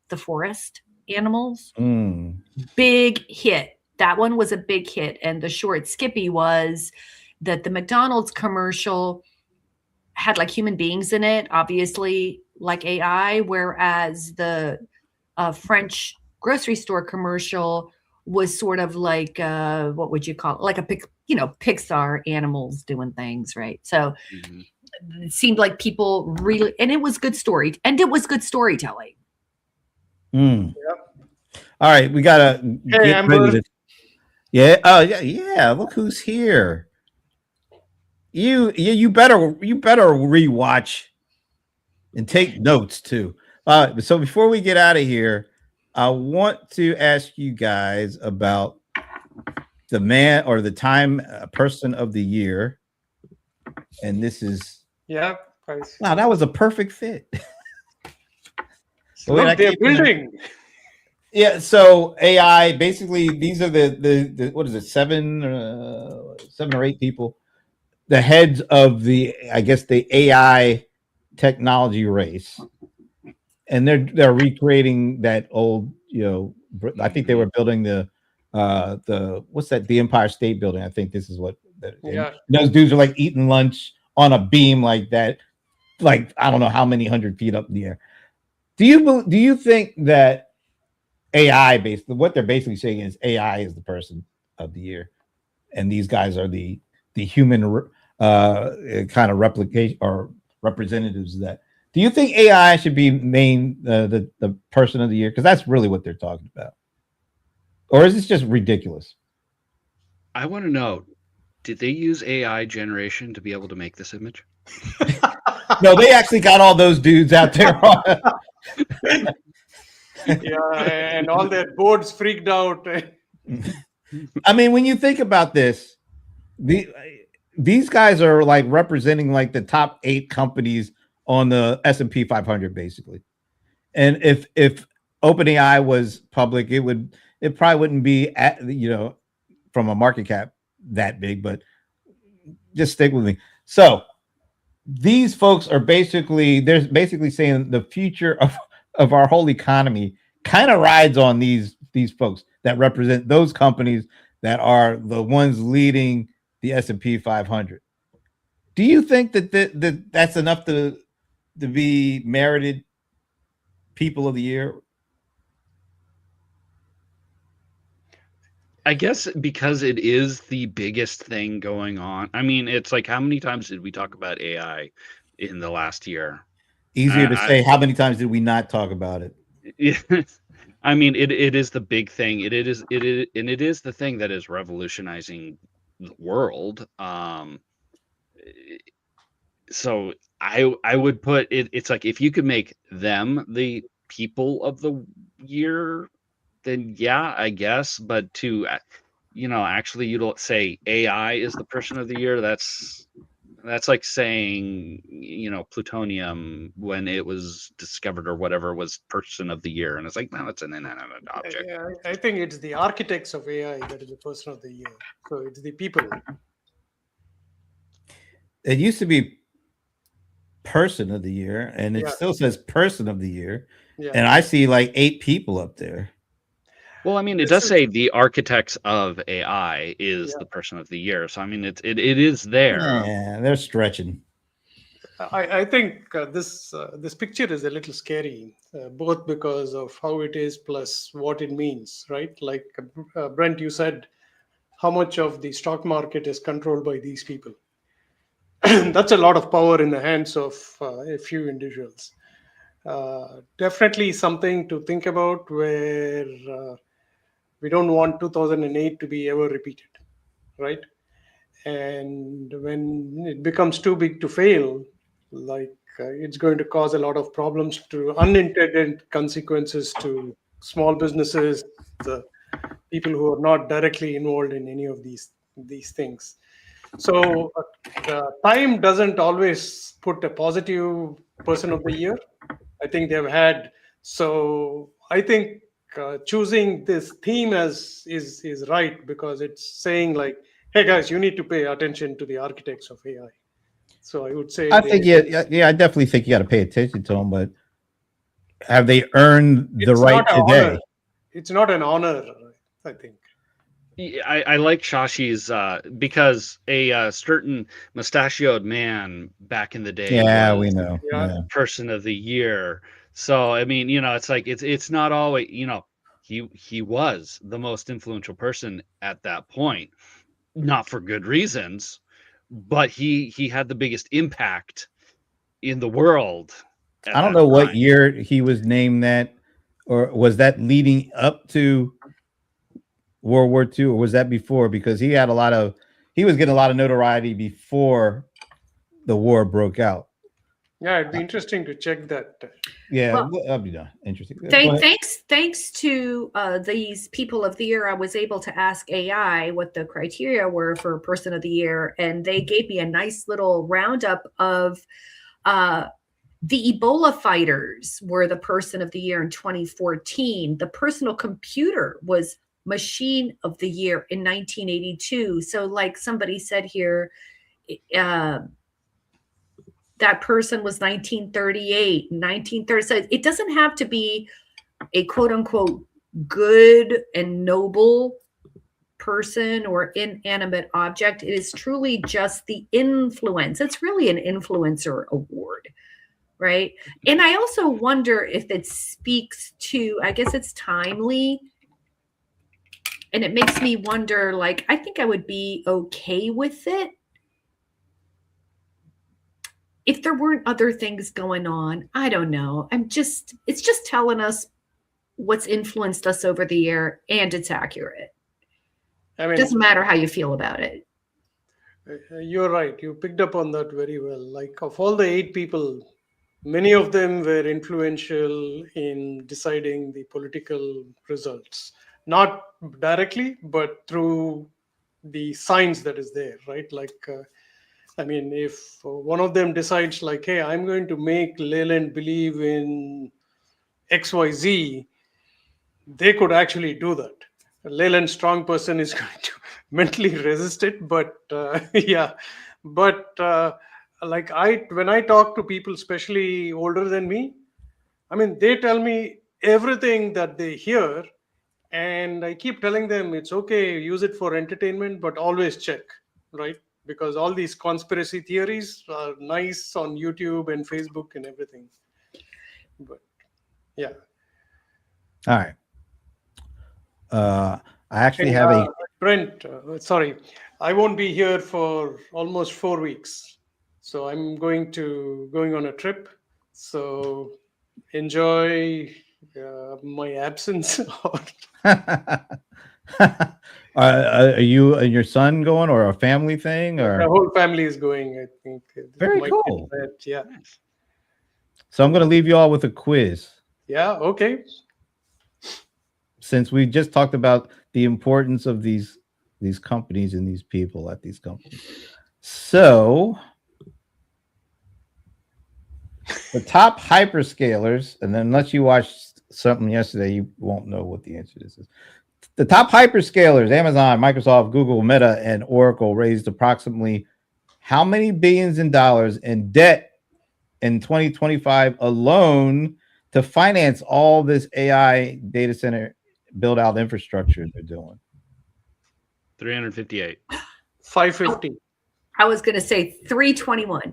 the forest animals. Mm. Big hit. That one was a big hit. And the short Skippy was that the McDonald's commercial had like human beings in it, obviously like AI, whereas the French grocery store commercial was sort of like what would you call it? Like a Pixar animals doing things, right? So mhm. it seemed like people really, and it was good storytelling. Mm. All right, we gotta Hey, get Amber. ready to. Yeah. Oh yeah. Yeah. Look who's here. You better rewatch and take notes too. So before we get out of here, I want to ask you guys about the man or the time person of the year, and this is Yeah, guys. wow. That was a perfect fit. Wait, I Look, they're can't remember. building. Yeah, so AI basically these are the what is it, seven or eight people, the heads of the I guess the AI technology race, and they're recreating that old I think they were building the what's that, the Empire State Building. I think this is what Yeah. those dudes are like eating lunch on a beam like that, like I don't know how many 100 feet up in the air. Do you think that AI basically what they're basically saying is AI is the person of the year, and these guys are the human kind of replicate or representatives of that? Do you think AI should be named the person of the year? Because that's really what they're talking about, or is this just ridiculous? I want to know, did they use AI generation to be able to make this image? No, they actually got all those dudes out there. Yeah, and all their boards freaked out. I mean, when you think about this, these guys are like representing like the top 8 companies on the S&P 500, basically. And if OpenAI was public, it probably wouldn't be from a market cap that big. But just stick with me. So these folks are they're basically saying the future of our whole economy kind of rides on these folks that represent those companies that are the ones leading the S&P 500. Do you think that that's enough to be merited people of the year? I guess because it is the biggest thing going on. I mean, it's like, how many times did we talk about AI in the last year? Easier to say, how many times did we not talk about it? Yeah. I mean, it is the big thing. It is the thing that is revolutionizing the world. So I would put it. It's like if you could make them the people of the year, then yeah, I guess. But to actually you don't say AI is the person of the year. That's like saying plutonium when it was discovered or whatever was person of the year, and it's like, no, it's an inanimate object. Yeah, I think it's the architects of AI that is the person of the year. So it's the people. It used to be person of the year, and it Yeah. still says person of the year. Yeah. And I see like 8 people up there. Well, I mean, it does say the architects of AI is the person of the year. So I mean, it is there. Yeah, they're stretching. I think this picture is a little scary, both because of how it is plus what it means, right? Like Brent, you said, how much of the stock market is controlled by these people? That's a lot of power in the hands of a few individuals. Definitely something to think about, where we don't want 2008 to be ever repeated, right? And when it becomes too big to fail, like it's going to cause a lot of problems, to unintended consequences to small businesses, the people who are not directly involved in any of these things. So time doesn't always put a positive person of the year. I think they've had. So I think choosing this theme as is right, because it's saying like, hey guys, you need to pay attention to the architects of AI. So I would say I think I definitely think you got to pay attention to them, but have they earned the it's right not an today? honor. It's not an honor, I think. Yeah, I like Shashi's because a certain mustachioed man back in the day Yeah, was we know. Yeah. Yeah. person of the year. So I mean, it's like it's not always, he was the most influential person at that point, not for good reasons, but he had the biggest impact in the world at I don't that know what time. year he was named that, or was that leading up to World War II, or was that before? Because he was getting a lot of notoriety before the war broke out. Yeah, it'd be interesting to check that. Yeah, Well, that'd be interesting. Go ahead. Thanks to these people of the year, I was able to ask AI what the criteria were for person of the year, and they gave me a nice little roundup of the Ebola fighters were the person of the year in 2014. The personal computer was machine of the year in 1982. So, like somebody said here, that person was 1938, 1930. So it doesn't have to be a quote unquote good and noble person or inanimate object. It is truly just the influence. It's really an influencer award, right? And I also wonder if it speaks to, I guess it's timely. And it makes me wonder, like, I think I would be okay with it if there weren't other things going on. I don't know. It's just telling us what's influenced us over the year, and it's accurate. I mean, It doesn't matter how you feel about it. You're right. You picked up on that very well. Like, of all the 8 people, many of them were influential in deciding the political results, not directly, but through the science that is there, right? Like, I mean, if one of them decides, like, hey, I'm going to make Leyland believe in XYZ, they could actually do that. A Leyland strong person is going to mentally resist it, but yeah. But like when I talk to people, especially older than me, I mean, they tell me everything that they hear, and I keep telling them it's okay, use it for entertainment, but always check, right? Because all these conspiracy theories are nice on YouTube and Facebook and everything. But yeah. All right. I actually And, have a Brent, sorry, I won't be here for almost 4 weeks, so I'm going on a trip. So enjoy my absence. are you and your son going, or a family thing, The or? whole family is going, I think. Very My cool. kids, yeah. So I'm going to leave you all with a quiz, Yeah. Okay. since we just talked about the importance of these companies and these people at these companies. So the top hyperscalers, and then unless you watched something yesterday, you won't know what the answer to this is. The top hyperscalers, Amazon, Microsoft, Google, Meta, and Oracle, raised approximately how many billions in dollars in debt in 2025 alone to finance all this AI data center build out infrastructure they're doing? 358. 550. I was going to say 321.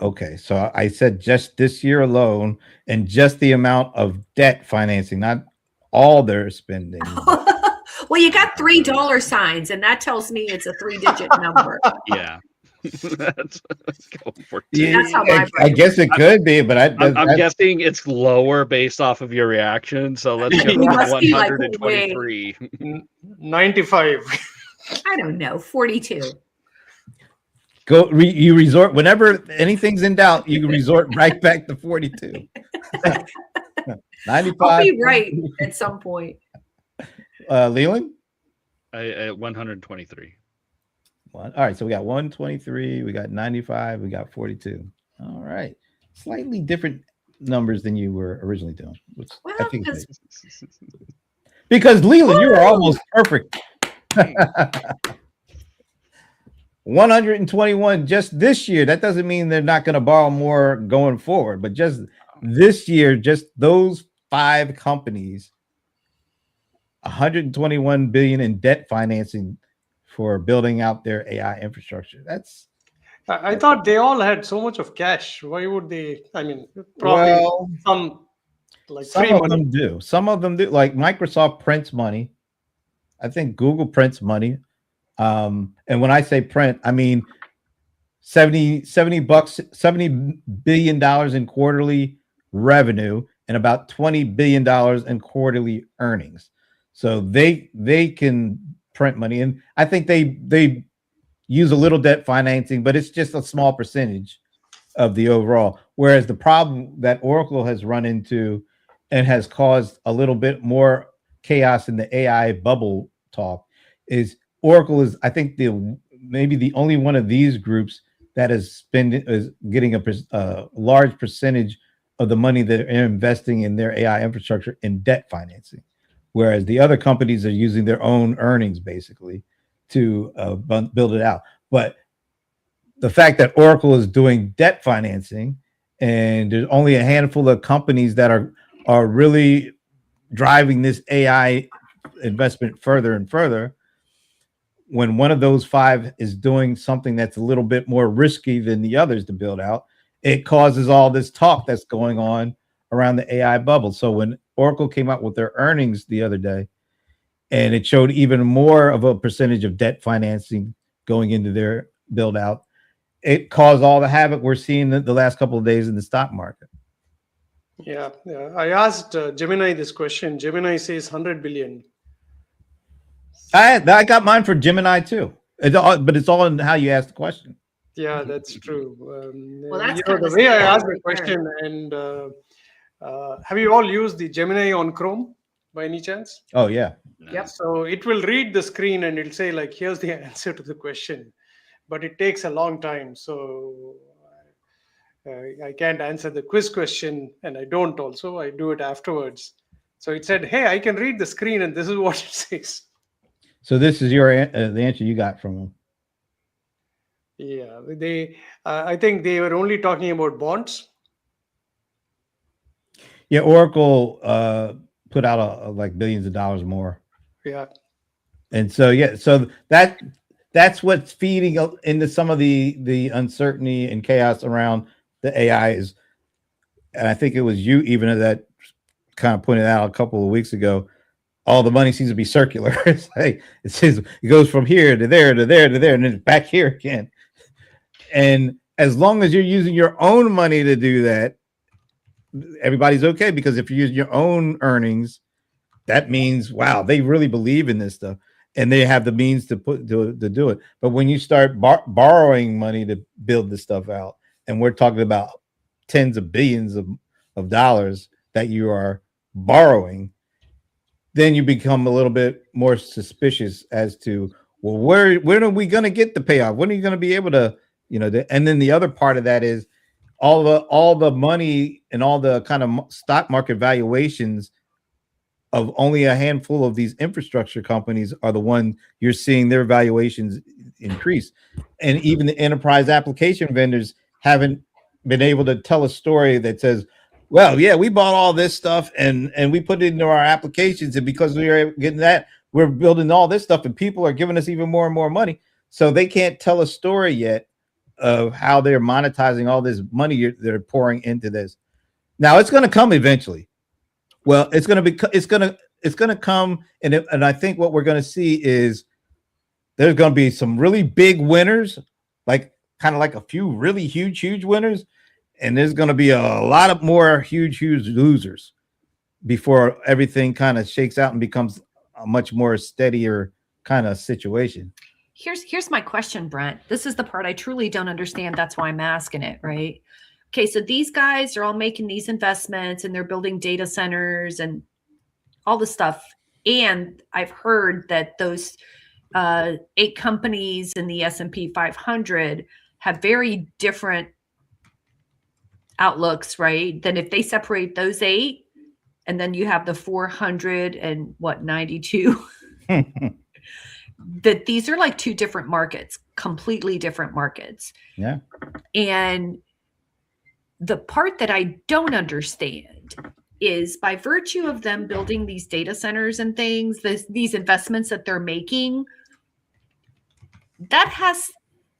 Okay, so I said just this year alone, and just the amount of debt financing, not all their spending. Well, you got $3 signs, and that tells me it's a 3-digit number. Yeah. That's go for Yeah, That's how my I brain guess it could be, but I'm guessing it's lower based off of your reaction. So let's go You with must be like, 123. 95. I don't know, 42. you resort whenever anything's in doubt, you resort right back to 42. 95. I'll be right at some point. Leland? 123. All right, so we got 123, we got 95, we got 42. All right, slightly different numbers than you were originally doing, which I Well, think is 'cause- because Leland, you were Woo! almost perfect. 121 just this year. That doesn't mean they're not going to borrow more going forward, but just this year, just those 5 companies, 121 billion in debt financing for building out their AI infrastructure. That's I thought they all had so much of cash. Why would they? I mean, probably well, some like some free of money. them do. Some of them do. Like Microsoft prints money. I think Google prints money. And when I say print, I mean 70 bucks, $70 billion in quarterly revenue and about $20 billion in quarterly earnings. So they can print money. And I think they use a little debt financing, but it's just a small percentage of the overall. Whereas the problem that Oracle has run into and has caused a little bit more chaos in the AI bubble talk is Oracle is, I think, maybe the only one of these groups that is getting a large percentage of the money that are investing in their AI infrastructure in debt financing, whereas the other companies are using their own earnings basically to build it out. But the fact that Oracle is doing debt financing and there's only a handful of companies that are really driving this AI investment further and further, when one of those 5 is doing something that's a little bit more risky than the others to build out, it causes all this talk that's going on around the AI bubble. So when Oracle came out with their earnings the other day, and it showed even more of a percentage of debt financing going into their build out, it caused all the havoc we're seeing the last couple of days in the stock market. Yeah. I asked Gemini this question. Gemini says 100 billion. I got mine for Gemini too. But it's all in how you ask the question. Yeah, that's true. Well, that's you know, kind of the way I scary asked the right there. question, and have you all used the Gemini on Chrome by any chance? Oh yeah. Yep. So it will read the screen and it'll say like, here's the answer to the question, but it takes a long time. So I can't answer the quiz question, and I don't also. I do it afterwards. So it said, hey, I can read the screen and this is what it says. So this is your the answer you got from them. Yeah, I think they were only talking about bonds. Yeah, Oracle put out like billions of dollars more. Yeah. And so yeah, so that's what's feeding into some of the uncertainty and chaos around the AI is, and I think it was you even that kind of pointed out a couple of weeks ago. All the money seems to be circular. It's like it goes from here to there to there to there, and then back here again. And as long as you're using your own money to do that, everybody's okay, because if you're using your own earnings, that means wow, they really believe in this stuff and they have the means to do it. But when you start borrowing money to build this stuff out, and we're talking about tens of billions of dollars that you are borrowing, then you become a little bit more suspicious as to, well, when are we going to get the payoff? When are you going to be able to, and then the other part of that is all the money and all the kind of stock market valuations of only a handful of these infrastructure companies are the ones you're seeing their valuations increase. And even the enterprise application vendors haven't been able to tell a story that says, well, yeah, we bought all this stuff and we put it into our applications, and because we are getting that, we're building all this stuff and people are giving us even more and more money. So they can't tell a story yet of how they're monetizing all this money they're pouring into this. Now it's going to come eventually. Well, it's going to come. And I think what we're going to see is there's going to be some really big winners, like kind of like a few really huge winners. And there's going to be a lot of more huge losers before everything kind of shakes out and becomes a much more steadier kind of situation. Here's my question, Brent. This is the part I truly don't understand. That's why I'm asking it, right? Okay, so these guys are all making these investments and they're building data centers and all this stuff. And I've heard that those 8 companies in the S&P 500 have very different outlooks, right? Then if they separate those 8, and then you have the 492, that these are like 2 different markets, completely different markets. Yeah. And the part that I don't understand is, by virtue of them building these data centers and things, these investments that they're making,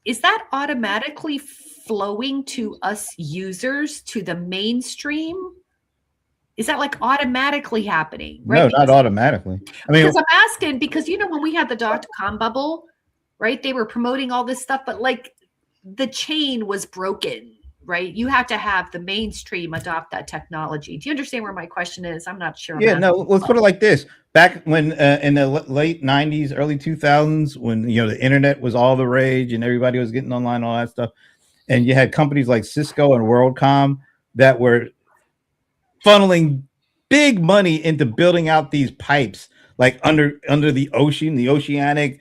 is that automatically flowing to us users, to the mainstream? Is that like automatically happening? Right? No, not automatically. I mean, Because I'm asking, because when we had the .com bubble, right? They were promoting all this stuff, but like the chain was broken, right? You have to have the mainstream adopt that technology. Do you understand where my question is? I'm not sure. yeah, no, let's put it like this. Back when in the late 90s, early 2000s, when the internet was all the rage and everybody was getting online, all that stuff, and you had companies like Cisco and WorldCom that were funneling big money into building out these pipes like under the ocean, the oceanic,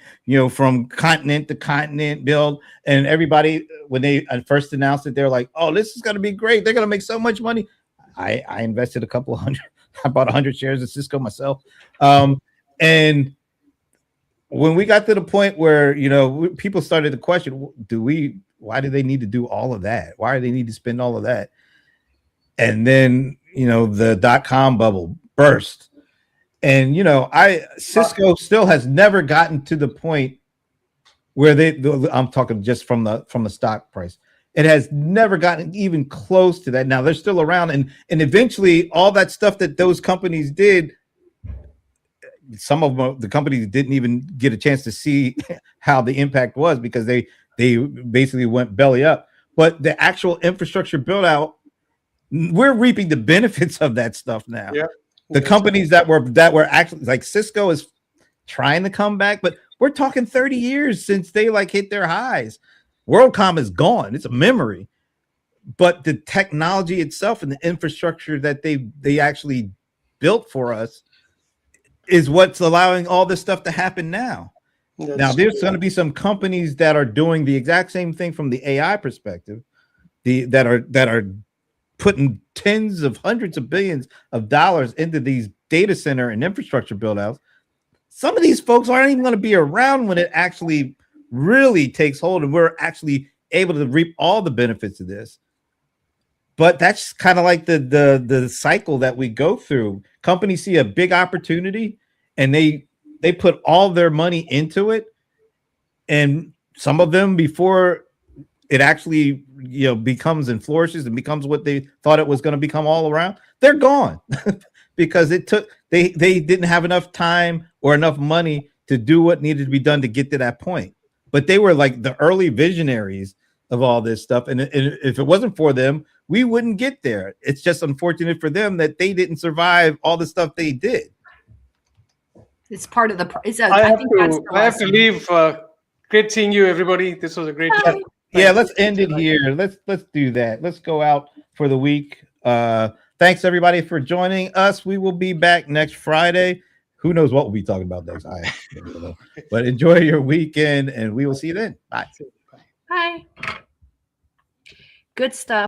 from continent to continent build. And everybody, when they first announced it, they're like, oh, this is going to be great. They're going to make so much money. I invested a couple of hundred. I bought 100 shares of Cisco myself. And when we got to the point where, people started to question, why do they need to do all of that? Why do they need to spend all of that? And then, the .com bubble burst. And, Cisco still has never gotten to the point where I'm talking just from the stock price. It has never gotten even close to that. Now they're still around, and eventually all that stuff that those companies did, some of them, the companies didn't even get a chance to see how the impact was, because they basically went belly up. But the actual infrastructure build out, we're reaping the benefits of that stuff now. Yeah. The companies that were actually, like Cisco is trying to come back, but we're talking 30 years since they hit their highs. WorldCom is gone. It's a memory. But the technology itself and the infrastructure that they actually built for us is what's allowing all this stuff to happen now. Now, there's going to be some companies that are doing the exact same thing from the AI perspective, that are putting tens of hundreds of billions of dollars into these data center and infrastructure build outs. Some of these folks aren't even going to be around when it actually really takes hold and we're actually able to reap all the benefits of this. But that's kind of like the cycle that we go through. Companies see a big opportunity and they put all their money into it, and some of them, before it actually becomes and flourishes and becomes what they thought it was going to become all around, they're gone because they didn't have enough time or enough money to do what needed to be done to get to that point. But they were like the early visionaries of all this stuff, and if it wasn't for them, we wouldn't get there. It's just unfortunate for them that they didn't survive all the stuff they did. It's part of the. I have to leave. Great seeing you, everybody. This was a great chat. Yeah, let's end it here. Let's do that. Let's go out for the week. Thanks everybody for joining us. We will be back next Friday. Who knows what we'll be talking about next? I don't know. But enjoy your weekend, and we will see you then. Bye. Bye. Good stuff.